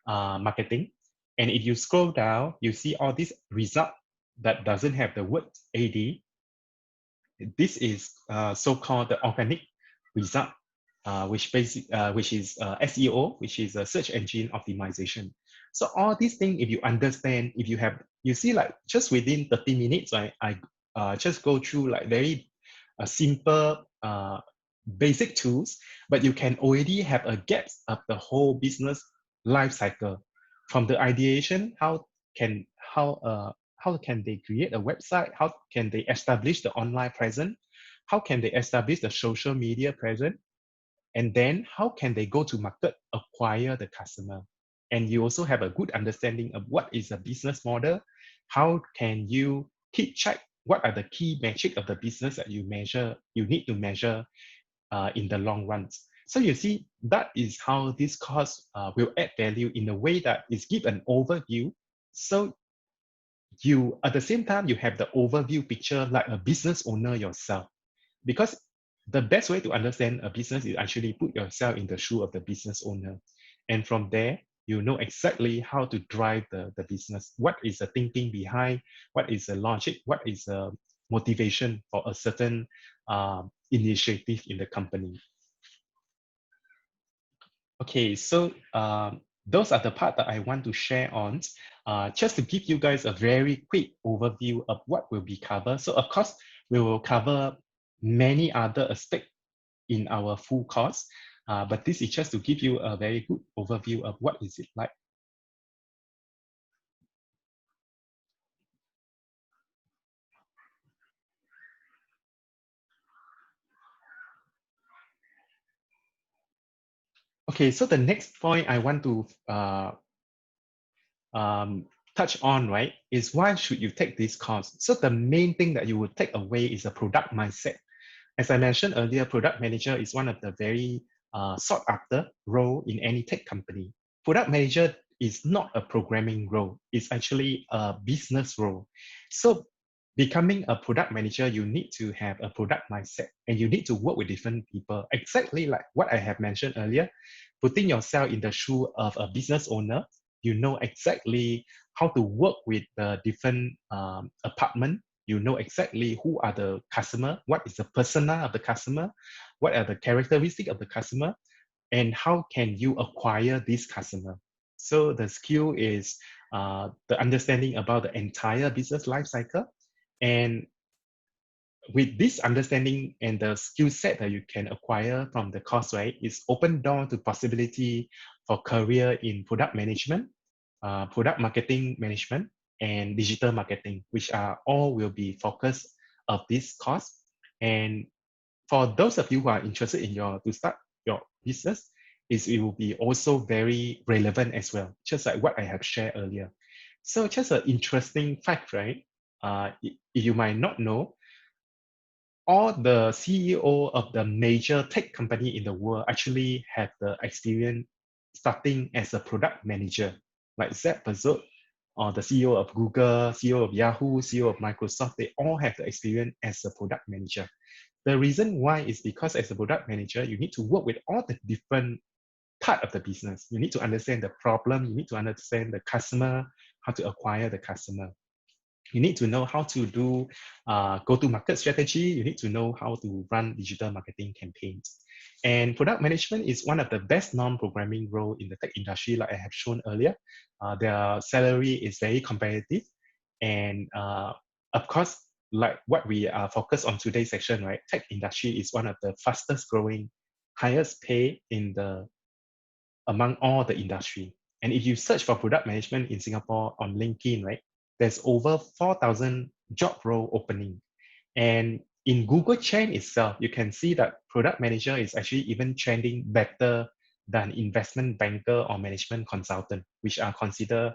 marketing. And if you scroll down, you see all these results that doesn't have the word AD. This is so-called the organic result, which is SEO, which is a search engine optimization. So all these things, if you understand, if you have, you see like just within 30 minutes, I just go through like very simple basic tools, but you can already have a guess of the whole business life cycle from the ideation. Can how can they create a website? How can they establish the online presence? How can they establish the social media presence? And then how can they go to market, acquire the customer? And you also have a good understanding of what is a business model. How can you keep track? What are the key metrics of the business that you need to measure in the long run? So you see, that is how this course will add value in a way that is give an overview. So you, at the same time, you have the overview picture like a business owner yourself. Because the best way to understand a business is actually put yourself in the shoe of the business owner. And from there, you know exactly how to drive the business. What is the thinking behind? What is the logic? What is the motivation for a certain initiative in the company? Okay, so those are the part that I want to share on. Just to give you guys a very quick overview of what will be covered. So of course, we will cover many other aspects in our full course, but this is just to give you a very good overview of what is it like. Okay, so the next point I want to touch on, right, is why should you take this course? So the main thing that you will take away is a product mindset. As I mentioned earlier, product manager is one of the very sought after role in any tech company. Product manager is not a programming role, it's actually a business role. So becoming a product manager, you need to have a product mindset and you need to work with different people. Exactly like what I have mentioned earlier, putting yourself in the shoe of a business owner, you know exactly how to work with the different apartment. You know exactly who are the customer, what is the persona of the customer, what are the characteristics of the customer, and how can you acquire this customer. So the skill is the understanding about the entire business life cycle. And with this understanding and the skill set that you can acquire from the course, right, is open door to possibility for career in product management, product marketing management, and digital marketing, which are all will be focused of this course. And for those of you who are interested in to start your business, it will be also very relevant as well, just like what I have shared earlier. So just an interesting fact, right? You might not know, all the CEO of the major tech company in the world actually have the experience starting as a product manager, like Zach Bezos, or the CEO of Google, CEO of Yahoo, CEO of Microsoft. They all have the experience as a product manager. The reason why is because as a product manager, you need to work with all the different part of the business. You need to understand the problem. You need to understand the customer, how to acquire the customer. You need to know how to do go-to-market strategy. You need to know how to run digital marketing campaigns. And product management is one of the best non-programming role in the tech industry, like I have shown earlier. Their salary is very competitive. And of course, like what we are focused on today's section, right? Tech industry is one of the fastest growing, highest pay among all the industry. And if you search for product management in Singapore on LinkedIn, right, there's over 4,000 job role opening. And in Google Trend itself, you can see that product manager is actually even trending better than investment banker or management consultant, which are considered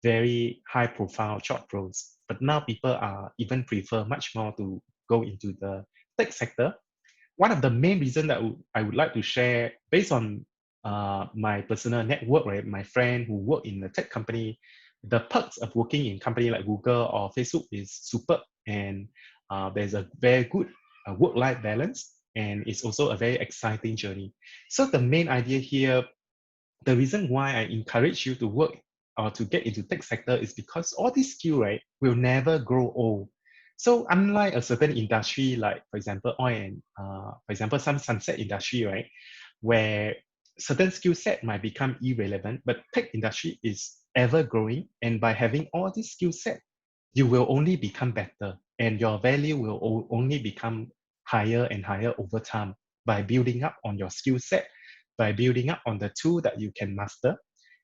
very high profile job roles. But now people are even prefer much more to go into the tech sector. One of the main reasons that I would like to share based on my personal network, right? My friend who work in the tech company, the perks of working in company like Google or Facebook is superb, and there's a very good work-life balance, and it's also a very exciting journey. So the main idea here, the reason why I encourage you to work or to get into tech sector is because all these skills, right, will never grow old. So unlike a certain industry, like for example, oil and for example, some sunset industry, right, where certain skill set might become irrelevant, but tech industry is ever growing. And by having all these skill set, you will only become better and your value will only become higher and higher over time by building up on your skill set, by building up on the tool that you can master.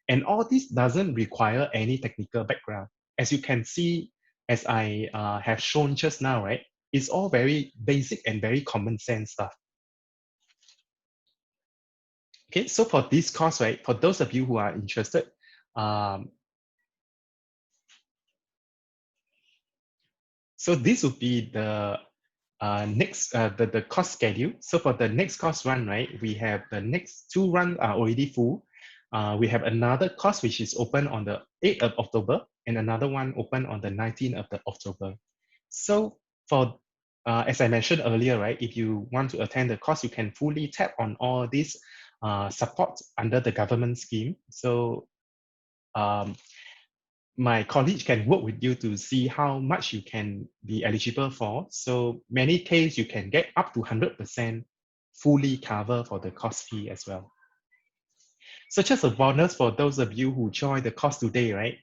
And all this doesn't require any technical background. As you can see, as I have shown just now, right, it's all very basic and very common sense stuff. Okay, so for this course, right, for those of you who are interested, so this would be the next the course schedule. So for the next course run, right, we have the next 2 runs are already full. We have another course which is open on the 8th of October and another one open on the 19th of October. So for as I mentioned earlier, right, if you want to attend the course, you can fully tap on all these support under the government scheme. So my college can work with you to see how much you can be eligible for. So many cases you can get up to 100% fully cover for the course fee as well. So just a bonus for those of you who join the course today, right?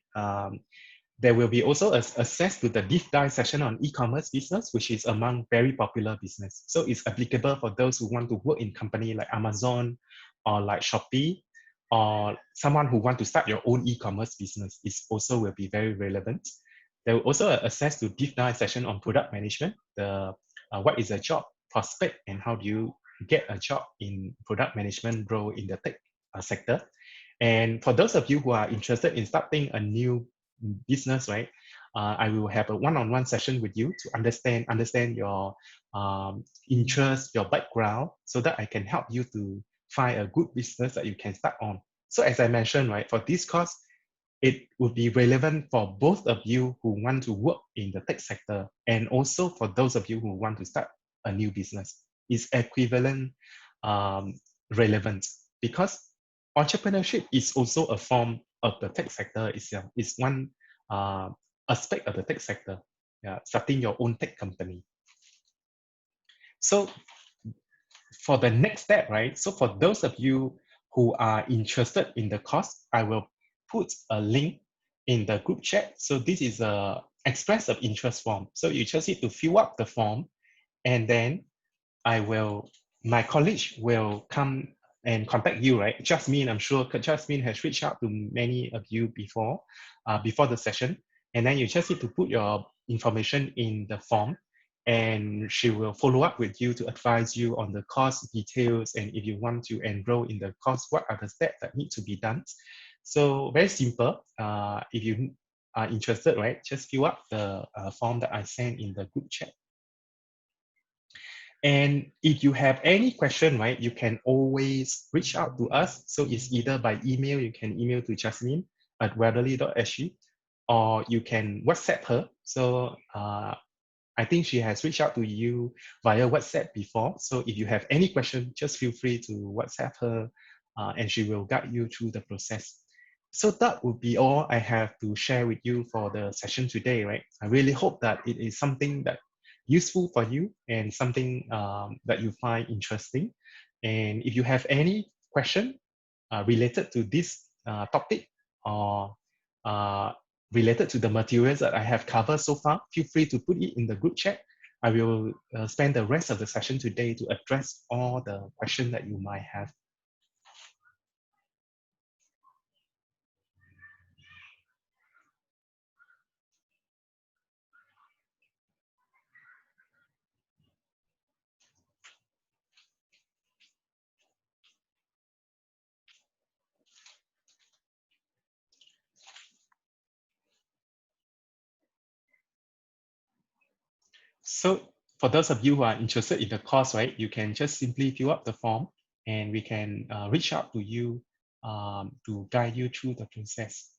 There will be also access to the deep dive session on e-commerce business, which is among very popular business. So it's applicable for those who want to work in company like Amazon or like Shopee, or someone who want to start your own e-commerce business. It also will be very relevant. There will also access to deep dive session on product management, what is a job prospect and how do you get a job in product management role in the tech sector. And for those of you who are interested in starting a new business, right, I will have a one-on-one session with you to understand your interest, your background, so that I can help you to find a good business that you can start on. So as I mentioned, right, for this course, it would be relevant for both of you who want to work in the tech sector and also for those of you who want to start a new business. It's equivalent relevant because entrepreneurship is also a form of the tech sector itself. It's one aspect of the tech sector, starting your own tech company. So for the next step, right? So for those of you who are interested in the course, I will put a link in the group chat. So this is a express of interest form. So you just need to fill up the form, and then my college will come and contact you, right? Jasmine, I'm sure Jasmine has reached out to many of you before the session. And then you just need to put your information in the form. and she will follow up with you to advise you on the course details, and if you want to enroll in the course, what are the steps that need to be done. So very simple. If you are interested, right, just fill up the form that I sent in the group chat. And if you have any question, right, you can always reach out to us. So it's either by email, you can email to jasmine@weatherly.sg, or you can WhatsApp her. So I think she has reached out to you via WhatsApp before. So if you have any question, just feel free to WhatsApp her and she will guide you through the process. So that would be all I have to share with you for the session today, right? I really hope that it is something that useful for you and something that you find interesting. And if you have any question related to this topic or related to the materials that I have covered so far, feel free to put it in the group chat. I will spend the rest of the session today to address all the questions that you might have. So for those of you who are interested in the course, right, you can just simply fill up the form and we can reach out to you to guide you through the process.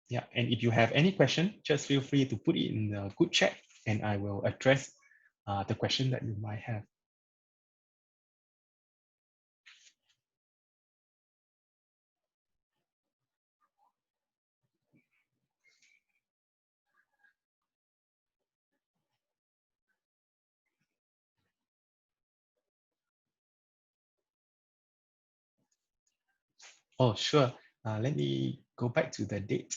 Yeah, and if you have any question, just feel free to put it in the group chat and I will address the question that you might have. Oh, sure. Let me go back to the date.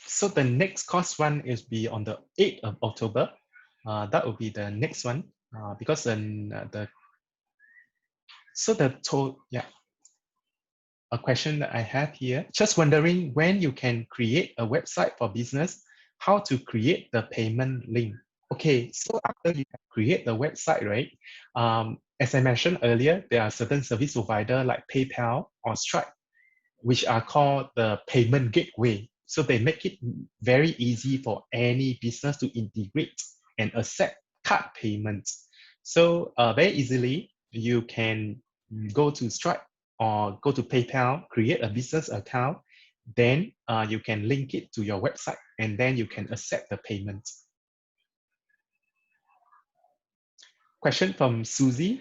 So the next course run is be on the 8th of October. That will be the next one because then yeah, a question that I have here. Just wondering when you can create a website for business, how to create the payment link. Okay, so after you create the website, right? As I mentioned earlier, there are certain service provider like PayPal or Stripe, which are called the payment gateway. So they make it very easy for any business to integrate and accept card payments. So very easily, you can go to Stripe or go to PayPal, create a business account, then you can link it to your website and then you can accept the payments. Question from Susie.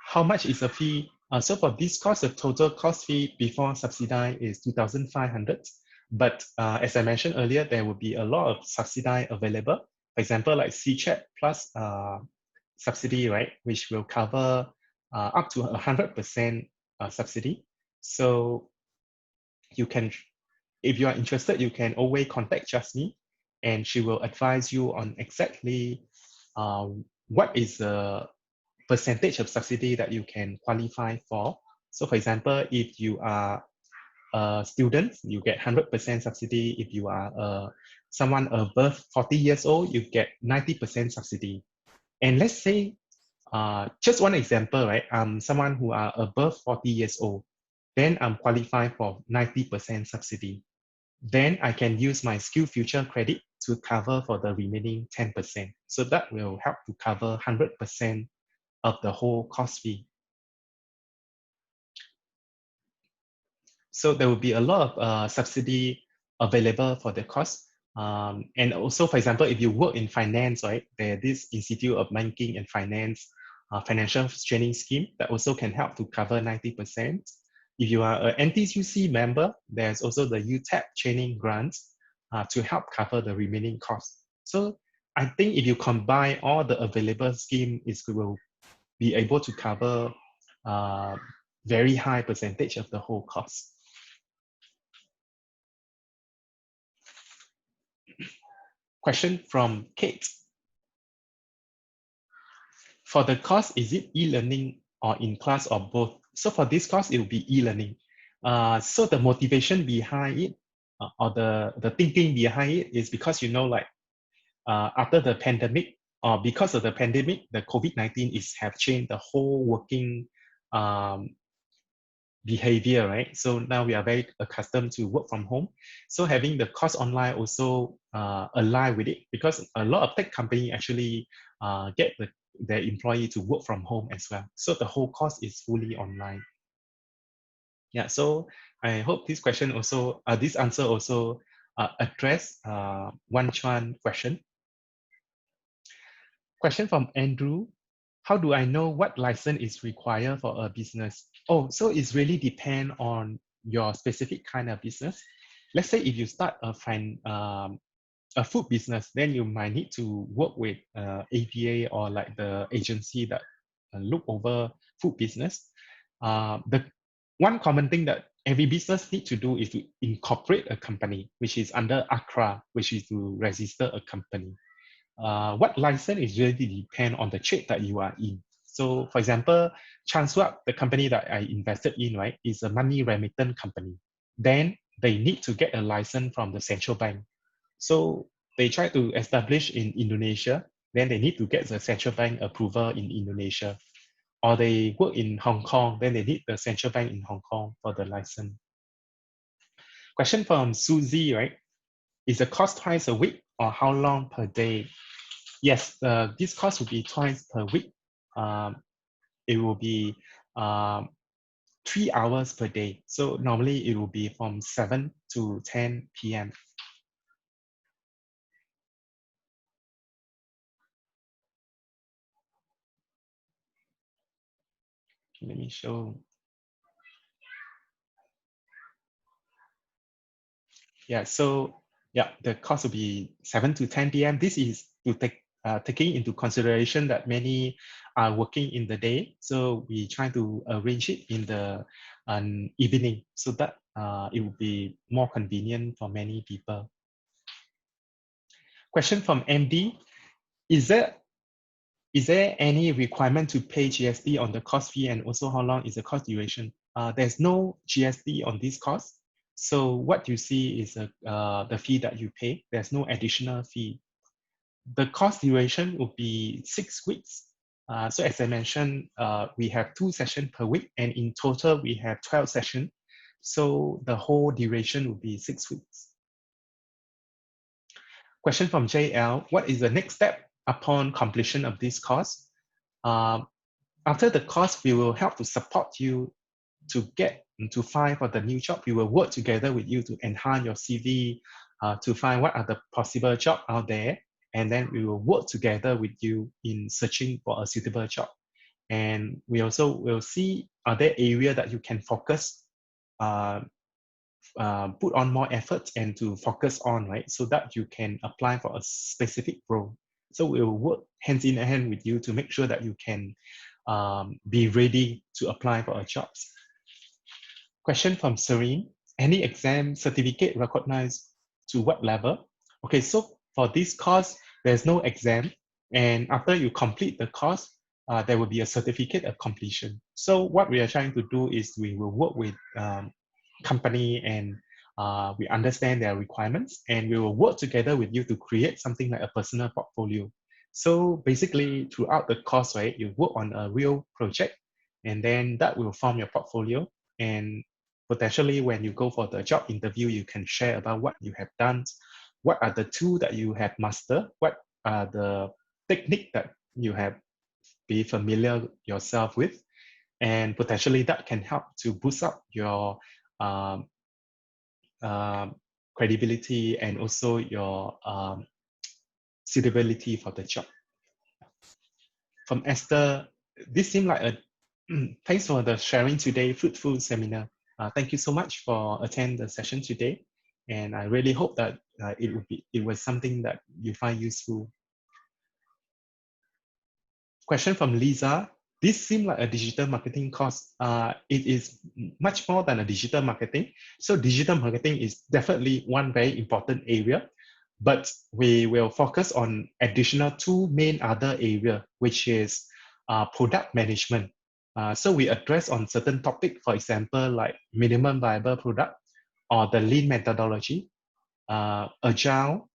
How much is the fee? So for this course, the total cost fee before subsidy is 2,500. But as I mentioned earlier, there will be a lot of subsidy available. For example, like CChat plus subsidy, right, which will cover up to 100% subsidy. So you can, if you are interested, you can always contact Jasmine and she will advise you on exactly what is the percentage of subsidy that you can qualify for. So for example, if you are a student, you get 100% subsidy. If you are someone above 40 years old, you get 90% subsidy. And let's say, just one example, right? I'm someone who are above 40 years old, then I'm qualified for 90% subsidy. Then I can use my SkillsFuture credit to cover for the remaining 10%. So that will help to cover 100% of the whole cost fee. So there will be a lot of subsidy available for the cost. And also, for example, if you work in finance, right, there's this Institute of Banking and Finance financial training scheme that also can help to cover 90%. If you are an NTUC member, there's also the UTAP training grants to help cover the remaining costs. So I think if you combine all the available scheme, it will be able to cover very high percentage of the whole cost. Question from Kate. For the course, is it e-learning or in class or both? So for this course, it will be e-learning. So the motivation behind it or the thinking behind it is because, you know, like after the pandemic, or because of the pandemic, the COVID-19 have changed the whole working behavior, right? So now we are very accustomed to work from home. So having the course online also align with it, because a lot of tech company actually get their employee to work from home as well. So the whole course is fully online. Yeah, so I hope this question also, this answer also address Wan Chuan question. Question from Andrew. How do I know what license is required for a business? Oh, so it's really depend on your specific kind of business. Let's say if you start a food business, then you might need to work with APA or like the agency that look over food business. The one common thing that every business need to do is to incorporate a company, which is under ACRA, which is to register a company. What license is really depend on the trade that you are in. So for example, Chanswap, the company that I invested in, right, is a money remittance company. Then they need to get a license from the central bank. So they try to establish in Indonesia, then they need to get the central bank approval in Indonesia. Or they work in Hong Kong, then they need the central bank in Hong Kong for the license. Question from Susie, right? Is the course twice a week or how long per day? Yes, this course will be twice per week. It will be 3 hours per day. So normally it will be from 7 to 10 p.m. Let me show. Yeah, so yeah, the course will be 7 to 10 p.m. This is to taking into consideration that many are working in the day. So we try to arrange it in the evening so that it will be more convenient for many people. Question from MD. Is there any requirement to pay GST on the course fee, and also how long is the course duration? There's no GST on this course. So what you see is the fee that you pay. There's no additional fee. The course duration will be 6 weeks. So as I mentioned, we have 2 sessions per week, and in total we have 12 sessions. So the whole duration will be 6 weeks. Question from JL. What is the next step upon completion of this course? After the course, we will help to support you to get to find for the new job. We will work together with you to enhance your CV, to find what are the possible jobs out there. And then we will work together with you in searching for a suitable job. And we also will see, are there areas that you can focus, put on more effort and to focus on, right? So that you can apply for a specific role. So we will work hand in hand with you to make sure that you can be ready to apply for a job. Question from Serene. Any exam certificate recognized to what level? Okay, so for this course, there's no exam. And after you complete the course, there will be a certificate of completion. So what we are trying to do is we will work with company and we understand their requirements, and we will work together with you to create something like a personal portfolio. So basically throughout the course, right, you work on a real project, and then that will form your portfolio. And potentially when you go for the job interview, you can share about what you have done, what are the tools that you have mastered, what are the technique that you have be familiar yourself with, and potentially that can help to boost up your credibility and also your suitability for the job. From Esther, this seemed like a thanks for the sharing today, fruitful seminar. Thank you so much for attending the session today, and I really hope that it was something that you find useful. Question from Lisa. This seems like a digital marketing course. It is much more than a digital marketing. So digital marketing is definitely one very important area, but we will focus on additional 2 main other area, which is product management. So we address on certain topic, for example, like minimum viable product or the lean methodology, agile.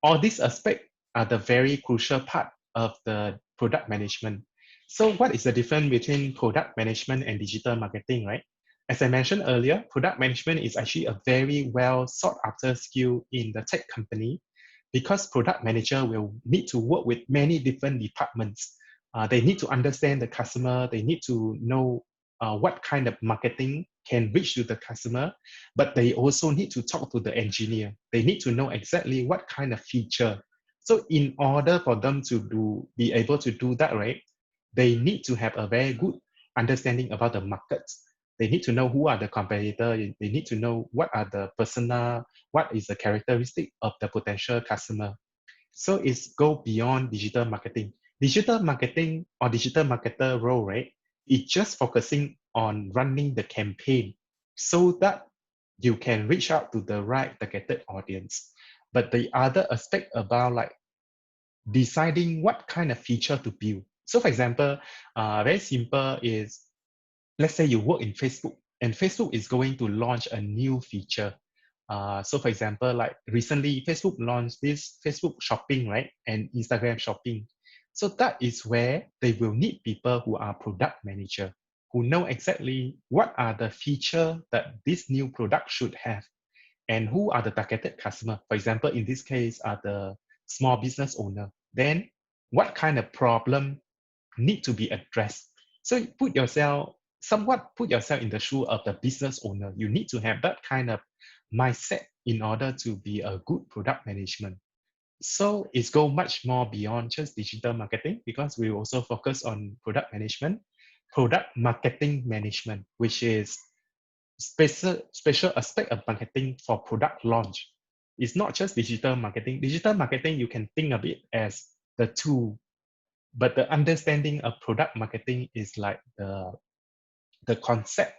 All these aspects are the very crucial part of the product management. So what is the difference between product management and digital marketing, right? As I mentioned earlier, product management is actually a very well sought after skill in the tech company because product manager will need to work with many different departments. They need to understand the customer. They need to know what kind of marketing can reach to the customer, but they also need to talk to the engineer. They need to know exactly what kind of feature. So in order for them to be able to do that, right, they need to have a very good understanding about the markets. They need to know who are the competitor. They need to know what are the persona, what is the characteristic of the potential customer. So it's go beyond digital marketing. Digital marketing or digital marketer role, right? It's just focusing on running the campaign so that you can reach out to the right targeted audience. But the other aspect about like deciding what kind of feature to build. So for example, very simple is, let's say you work in Facebook and Facebook is going to launch a new feature. So for example, like recently Facebook launched this Facebook shopping, right? And Instagram shopping. So that is where they will need people who are product manager, who know exactly what are the feature that this new product should have and who are the targeted customer. For example, in this case, are the small business owner. Then what kind of problem need to be addressed? So somewhat put yourself in the shoe of the business owner. You need to have that kind of mindset in order to be a good product management. So it's go much more beyond just digital marketing because we also focus on product management, product marketing management, which is special aspect of marketing for product launch. It's not just digital marketing. Digital marketing, you can think of it as the tool, but the understanding of product marketing is like the concept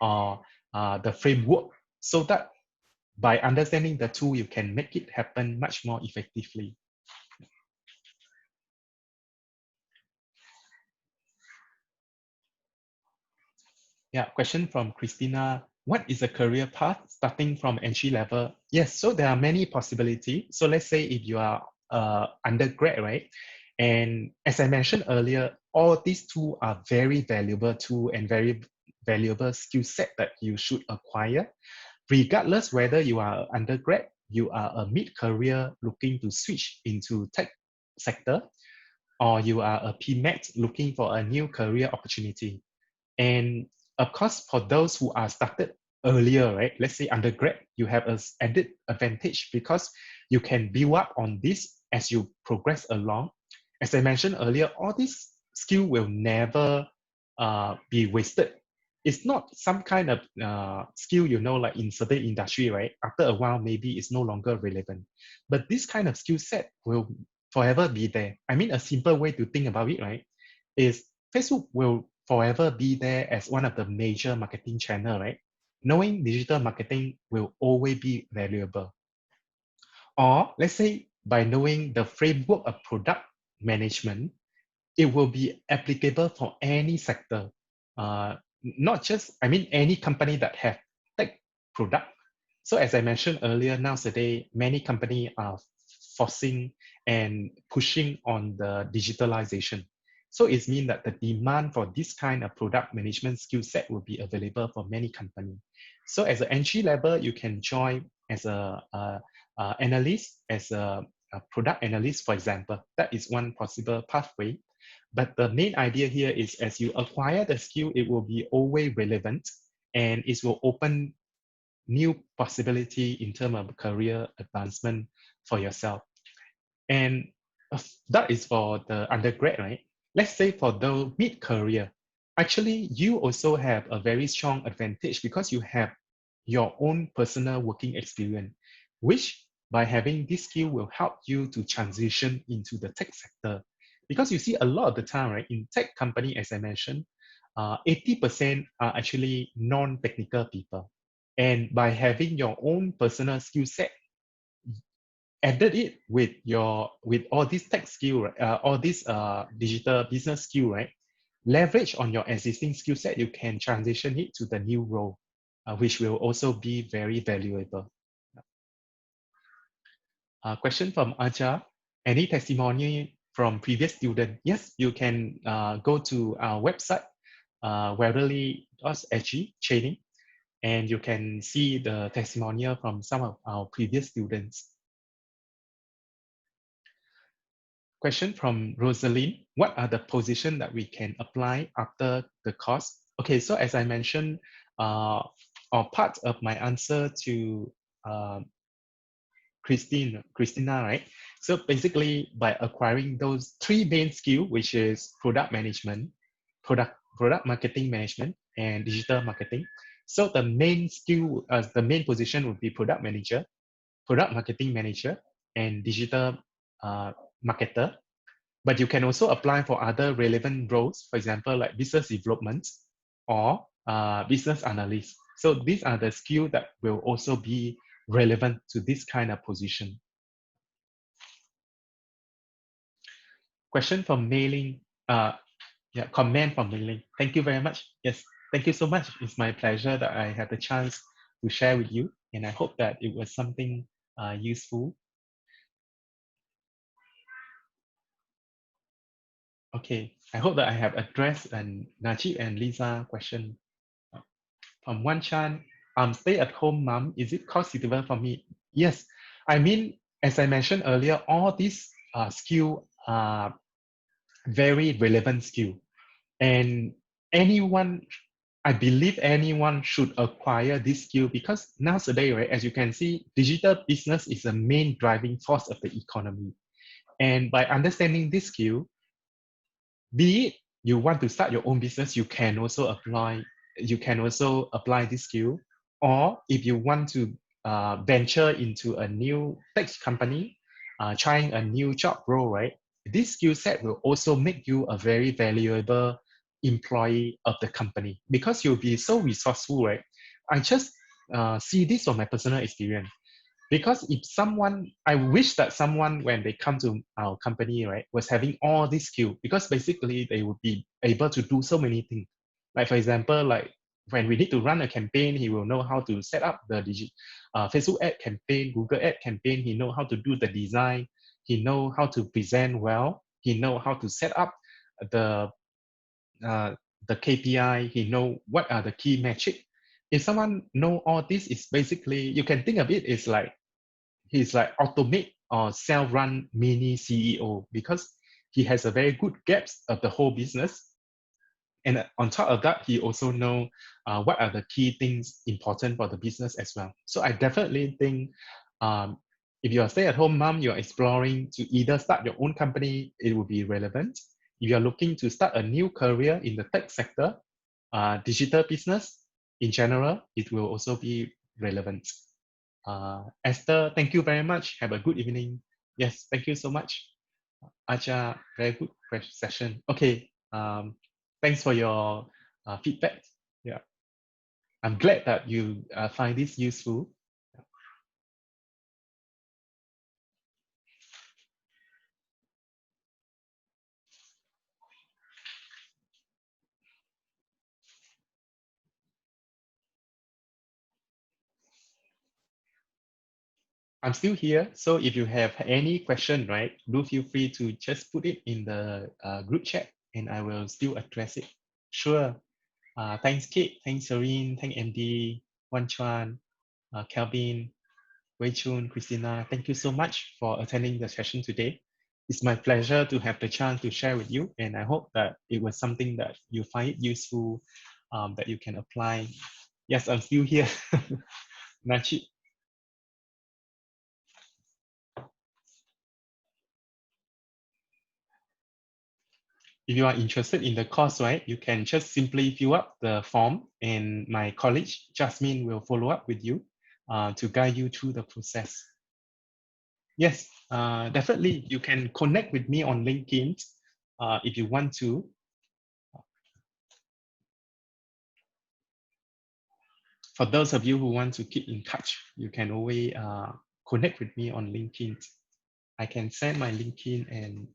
or the framework, so that by understanding the tool, you can make it happen much more effectively. Yeah, question from Christina. What is a career path starting from entry level? Yes, so there are many possibilities. So let's say if you are undergrad, right? And as I mentioned earlier, all these two are very valuable tool and very valuable skill set that you should acquire. Regardless whether you are undergrad, you are a mid-career looking to switch into tech sector, or you are a PMAT looking for a new career opportunity. And of course, for those who are started earlier, right? Let's say undergrad, you have an added advantage because you can build up on this as you progress along. As I mentioned earlier, all these skill will never be wasted. It's not some kind of skill, like in certain industry, right? After a while, maybe it's no longer relevant. But this kind of skill set will forever be there. I mean, a simple way to think about it, right, is Facebook will forever be there as one of the major marketing channel, right? Knowing digital marketing will always be valuable. Or let's say by knowing the framework of product management, it will be applicable for any sector. Not just, I mean, any company that have tech product. So as I mentioned earlier, nowadays, many companies are forcing and pushing on the digitalization. So it means that the demand for this kind of product management skill set will be available for many companies. So as an entry level, you can join as a analyst, as a product analyst, for example. That is one possible pathway. But the main idea here is as you acquire the skill, it will be always relevant and it will open new possibility in terms of career advancement for yourself. And that is for the undergrad, right? Let's say for the mid-career, actually you also have a very strong advantage because you have your own personal working experience, which by having this skill will help you to transition into the tech sector. Because you see a lot of the time, right, in tech company, as I mentioned, 80% are actually non-technical people. And by having your own personal skill set, added it with all these tech skill, right, all this digital business skill, right? Leverage on your existing skill set, you can transition it to the new role, which will also be very valuable. Question from Aja. any testimony from previous student, yes, you can go to our website, Weatherly.sg training, and you can see the testimonial from some of our previous students. Question from Rosalind: what are the positions that we can apply after the course? Okay, so as I mentioned, or part of my answer to uh, Christina, right? So basically, by acquiring those three main skills, which is product management, product marketing management, and digital marketing. So the main skill, the main position would be product manager, product marketing manager, and digital uh, marketer. But you can also apply for other relevant roles, for example, like business development or business analyst. So these are the skills that will also be relevant to this kind of position. Question from Mailing, yeah, comment from Mailing. Thank you very much. Yes, thank you so much. It's my pleasure that I had the chance to share with you, and I hope that it was something useful. Okay, I hope that I have addressed Najib and Lisa question. From Wan Chan, stay-at-home mom, is it cost suitable for me? Yes, I mean, as I mentioned earlier, all these skill are very relevant skill, and anyone, I believe anyone should acquire this skill because nowadays, right, as you can see, digital business is the main driving force of the economy. And by understanding this skill, be it you want to start your own business, you can also apply this skill. Or if you want to venture into a new tech company, trying a new job role, right? This skill set will also make you a very valuable employee of the company because you'll be so resourceful, right? I just see this from my personal experience. Because if someone, I wish that someone, when they come to our company, right, was having all these skills, because basically they would be able to do so many things. Like for example, like when we need to run a campaign, he will know how to set up the Facebook ad campaign, Google ad campaign. He know how to do the design. He know how to present well. He know how to set up the uh, the KPI. He know what are the key metrics. If someone know all this, is basically, you can think of it is like he's like automate or self-run mini CEO because he has a very good grasp of the whole business. And on top of that, he also know what are the key things important for the business as well. So I definitely think um, if you're a stay-at-home mom, you're exploring to either start your own company, it will be relevant. If you're looking to start a new career in the tech sector, digital business in general, it will also be relevant. Esther, thank you very much. Have a good evening. Yes, thank you so much. Aja, very good session. Okay, thanks for your feedback. Yeah, I'm glad that you find this useful. I'm still here, so if you have any question, right, do feel free to just put it in the group chat and I will still address it. Sure. Thanks, Kate. Thanks, Serene. Thanks, MD, Wan Chuan, Kelvin, Wei Chun, Christina. Thank you so much for attending the session today. It's my pleasure to have the chance to share with you, and I hope that it was something that you find it useful, that you can apply. Yes, I'm still here. Nachit. If you are interested in the course, right, you can just simply fill up the form and my colleague, Jasmine, will follow up with you to guide you through the process. Yes, definitely. You can connect with me on LinkedIn if you want to. For those of you who want to keep in touch, you can always connect with me on LinkedIn. I can send my LinkedIn and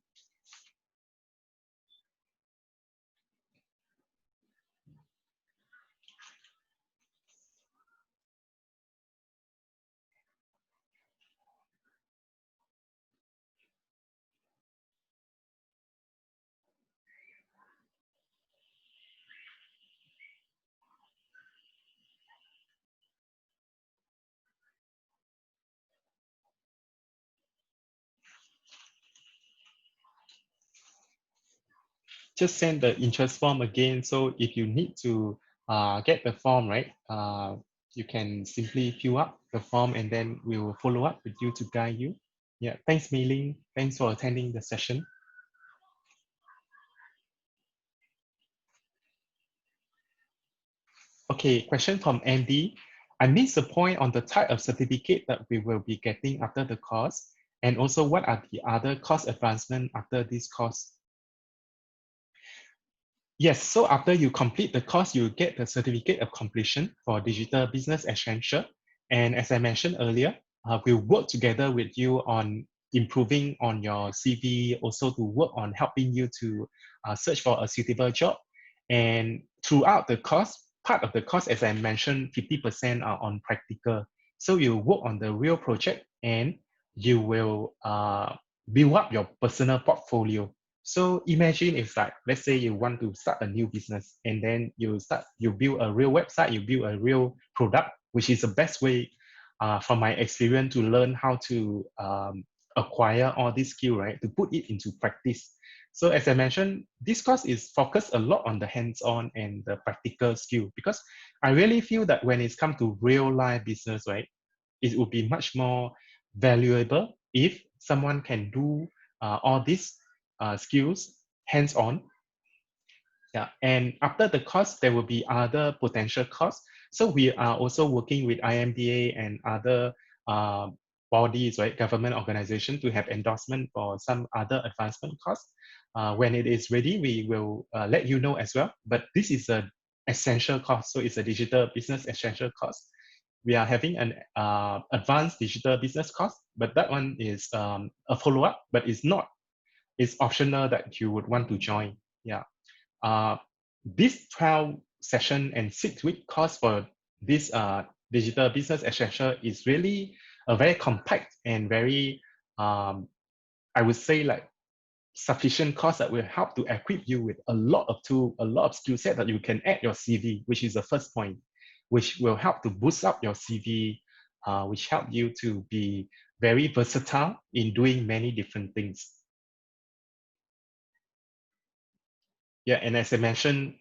just send the interest form again. So if you need to get the form, right, you can simply fill up the form and then we will follow up with you to guide you. Yeah, thanks, Mei Ling. Thanks for attending the session. Okay, question from Andy. I missed the point on the type of certificate that we will be getting after the course, and also what are the other course advancement after this course? Yes, so after you complete the course, you get the certificate of completion for Digital Business Essential. And as I mentioned earlier, we'll work together with you on improving on your CV, also to work on helping you to search for a suitable job. And throughout the course, part of the course, as I mentioned, 50% are on practical. So you work on the real project and you will build up your personal portfolio. So imagine if like, let's say you want to start a new business and then you build a real website, you build a real product, which is the best way from my experience to learn how to acquire all these skills, right? To put it into practice. So as I mentioned, this course is focused a lot on the hands-on and the practical skill because I really feel that when it's come to real life business, right, it would be much more valuable if someone can do all these skills hands-on. Yeah, and after the course, there will be other potential courses. So we are also working with IMDA and other bodies, right, government organization to have endorsement for some other advancement course. When it is ready, we will let you know as well. But this is an essential course, so it's a digital business essential course. We are having an advanced digital business course, but that one is a follow-up, but it's not, it's optional that you would want to join. Yeah. Uh, this 12 session and 6-week course for this digital business essential is really a very compact and very, I would say like sufficient course that will help to equip you with a lot of tools, a lot of skill set that you can add your CV, which is the first point, which will help to boost up your CV, which help you to be very versatile in doing many different things. Yeah, and as I mentioned,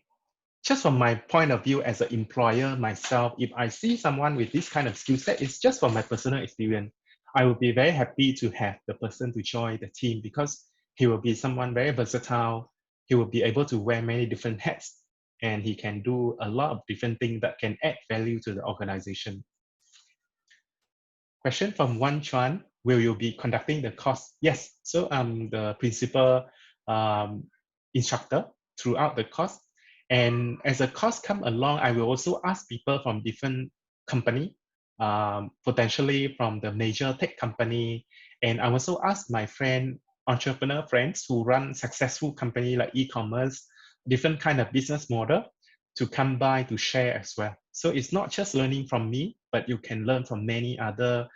just from my point of view as an employer myself, if I see someone with this kind of skill set, it's just from my personal experience. I would be very happy to have the person to join the team because he will be someone very versatile. He will be able to wear many different hats and he can do a lot of different things that can add value to the organization. Question from Wan Chuan, will you be conducting the course? Yes, so I'm the principal instructor throughout the course. And as the course come along, I will also ask people from different company, potentially from the major tech company. And I also ask my entrepreneur friends who run successful company like e-commerce, different kind of business model to come by to share as well. So it's not just learning from me, but you can learn from many other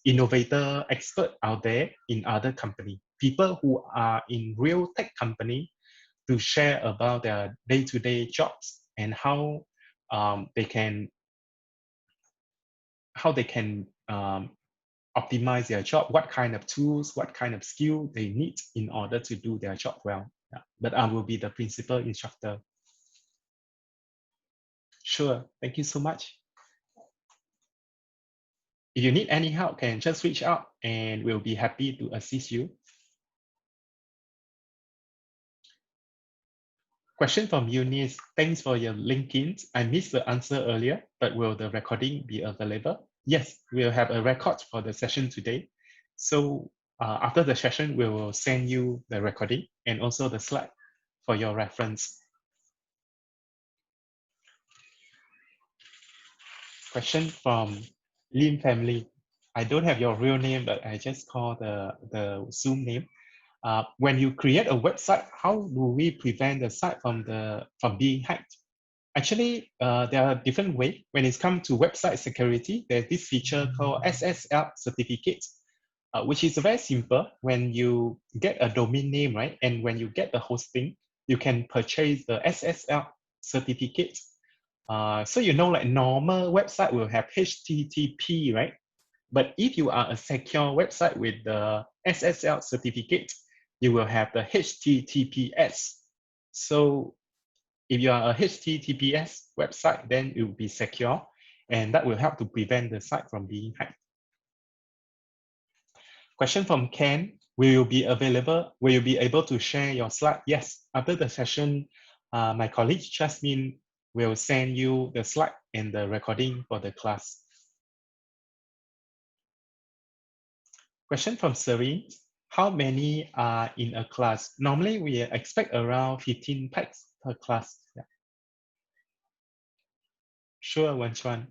innovator expert out there in other company, people who are in real tech company to share about their day-to-day jobs and they can optimize their job, what kind of tools, what kind of skill they need in order to do their job well. Yeah. But I will be the principal instructor. Sure, thank you so much. If you need any help, can just reach out and we'll be happy to assist you. Question from Eunice. Thanks for your LinkedIn. I missed the answer earlier, but will the recording be available? Yes, we'll have a record for the session today. So after the session, we will send you the recording and also the slide for your reference. Question from Lim family. I don't have your real name, but I just call the Zoom name. When you create a website, how do we prevent the site from being hacked? Actually, there are different ways. When it's come to website security, there's this feature called SSL certificate, which is very simple. When you get a domain name, right, and when you get the hosting, you can purchase the SSL certificate. So you know, like normal website will have HTTP, right? But if you are a secure website with the SSL certificate, you will have the HTTPS. So if you are a HTTPS website, then it will be secure, and that will help to prevent the site from being hacked. Question from Ken, will you be available? Will you be able to share your slide? Yes, after the session, my colleague Jasmine will send you the slide and the recording for the class. Question from Serene, how many are in a class? Normally we expect around 15 packs per class. Yeah. Sure, Wenchuan.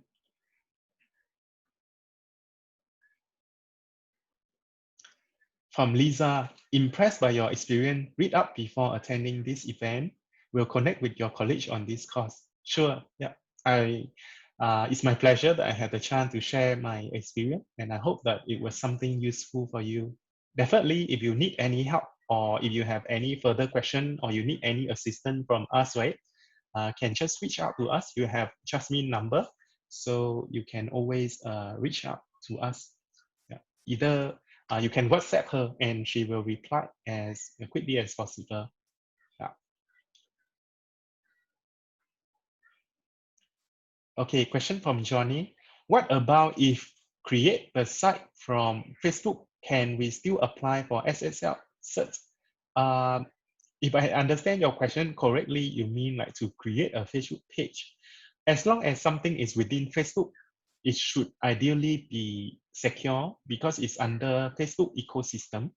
From Lisa, impressed by your experience, read up before attending this event. We'll connect with your college on this course. Sure, yeah. It's my pleasure that I had the chance to share my experience, and I hope that it was something useful for you. Definitely, if you need any help or if you have any further question or you need any assistance from us, right, can just reach out to us. You have Jasmine number, so you can always reach out to us. Yeah. Either you can WhatsApp her and she will reply as quickly as possible. Yeah. Okay, question from Johnny. What about if create a site from Facebook? Can we still apply for SSL cert? Um, if I understand your question correctly, you mean like to create a Facebook page. As long as something is within Facebook, it should ideally be secure because it's under Facebook ecosystem.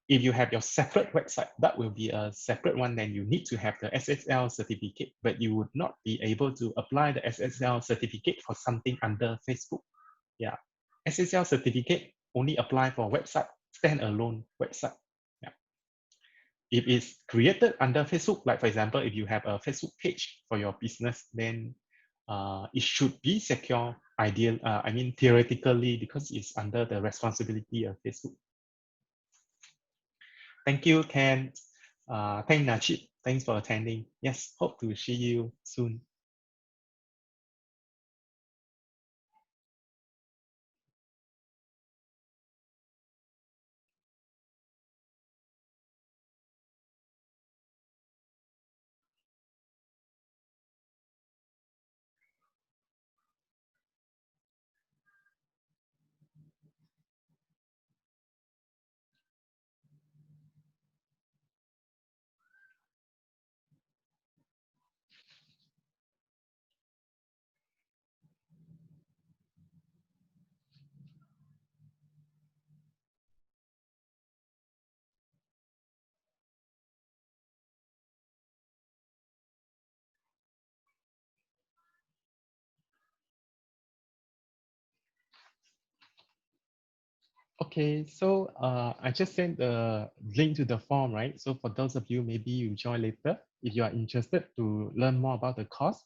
If you have your separate website, that will be a separate one, then you need to have the SSL certificate, but you would not be able to apply the SSL certificate for something under Facebook. Yeah, SSL certificate only apply for website, standalone website. Yeah. If it's created under Facebook, like for example, if you have a Facebook page for your business, then it should be secure, I mean theoretically, because it's under the responsibility of Facebook. Thank you, Ken. Thank Najib. Thanks for attending. Yes, hope to see you soon. Okay, so I just sent the link to the form, right? So for those of you, maybe you join later. If you are interested to learn more about the course,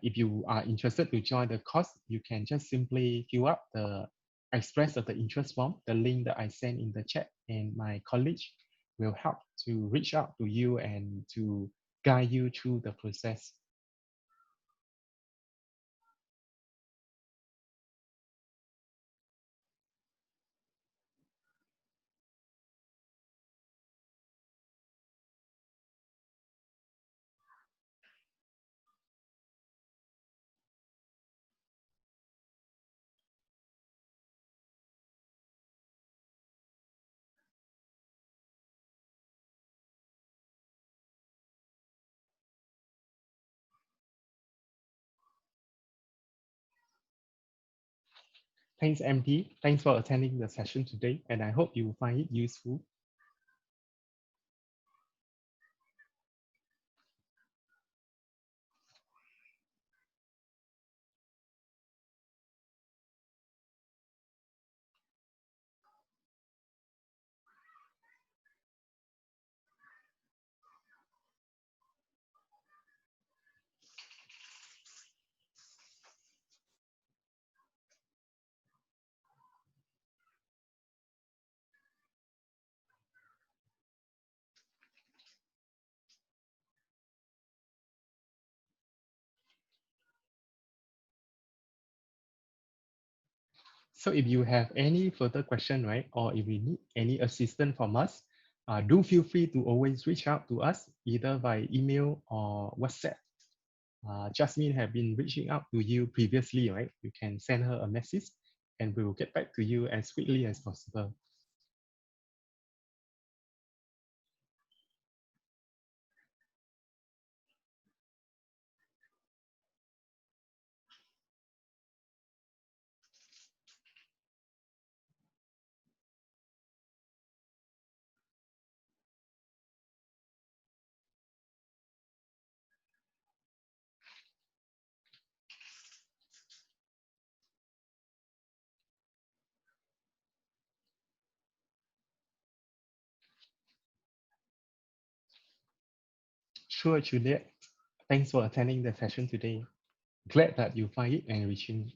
if you are interested to join the course, you can just simply fill up the express of the interest form, the link that I sent in the chat, and my colleague will help to reach out to you and to guide you through the process. Thanks, MD. Thanks for attending the session today, and I hope you find it useful. So if you have any further question, right, or if you need any assistance from us, do feel free to always reach out to us either by email or WhatsApp. Jasmine have been reaching out to you previously, right? You can send her a message and we will get back to you as quickly as possible. Sure, Juliet. Thanks for attending the session today. Glad that you find it enriching.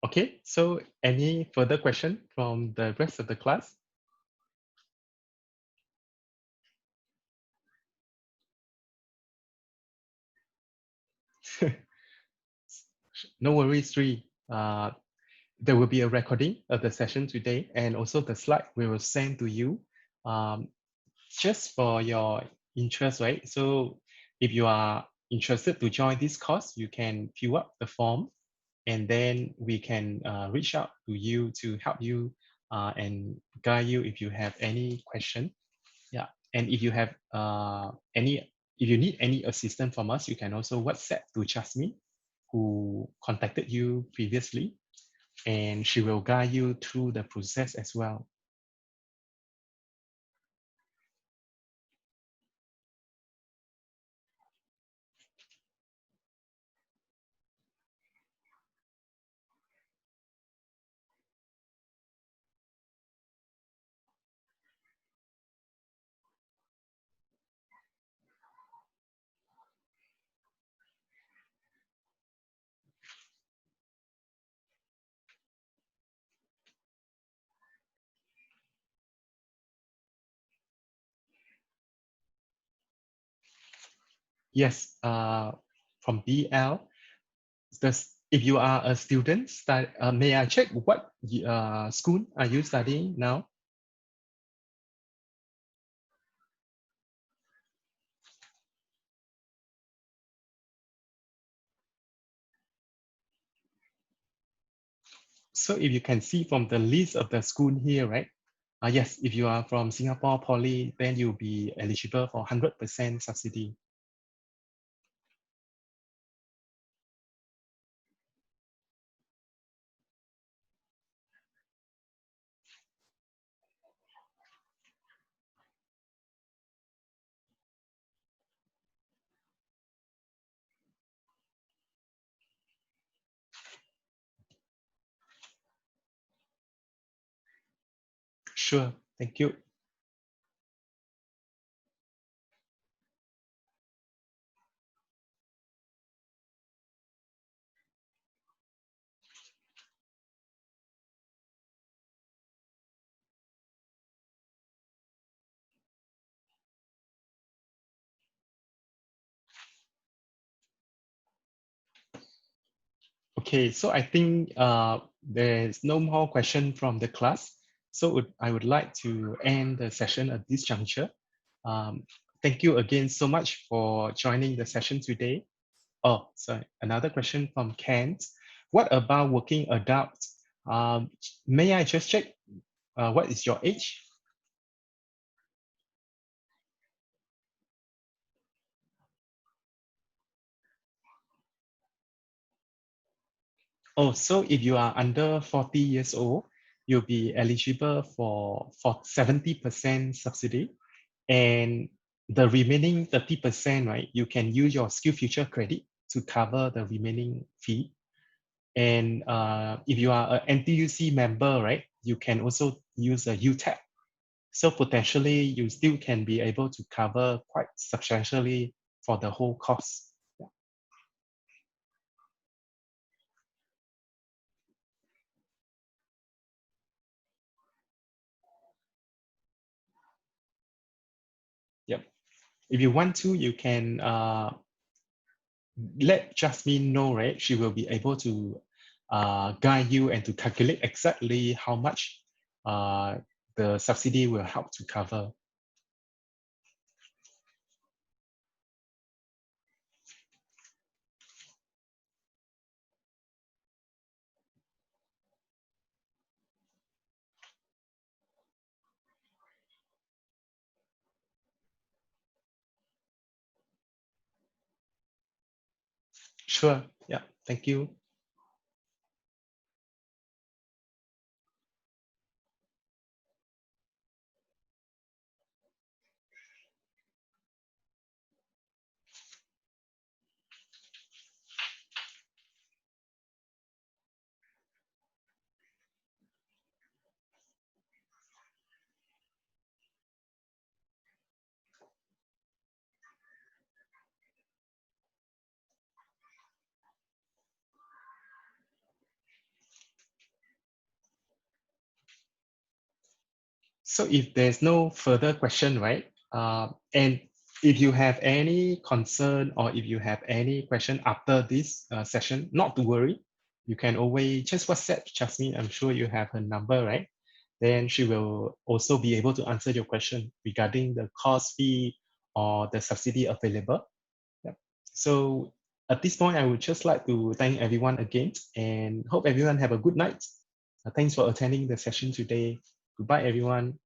Okay, so any further question from the rest of the class? No worries, Sri. There will be a recording of the session today, and also the slide we will send to you um, just for your interest, right? So if you are interested to join this course, you can fill up the form and then we can reach out to you to help you and guide you if you have any question. Yeah, and if you have if you need any assistance from us, you can also WhatsApp to Jasmine, who contacted you previously, and she will guide you through the process as well. Yes, from BL, if you are a student, may I check what school are you studying now? So if you can see from the list of the school here, right? Yes, if you are from Singapore Poly, then you'll be eligible for 100% subsidy. Sure, thank you. Okay, so I think there's no more question from the class. So I would like to end the session at this juncture. Um, Thank you again so much for joining the session today. Oh, sorry, another question from Kent. What about working adults? May I just check what is your age? Oh, so if you are under 40 years old, you'll be eligible for 70% subsidy. And the remaining 30%, right, you can use your SkillsFuture credit to cover the remaining fee. And if you are an NTUC member, right, you can also use a UTAP. So potentially you still can be able to cover quite substantially for the whole course. Yeah. Yep. If you want to, you can let Jasmine know, right? She will be able to guide you and to calculate exactly how much the subsidy will help to cover. Sure. Yeah. Thank you. So if there's no further question, right? And if you have any concern or if you have any question after this session, not to worry. You can always just WhatsApp Jasmine. I'm sure you have her number, right? Then she will also be able to answer your question regarding the course fee or the subsidy available. Yep. So at this point, I would just like to thank everyone again and hope everyone have a good night. Thanks for attending the session today. Goodbye, everyone.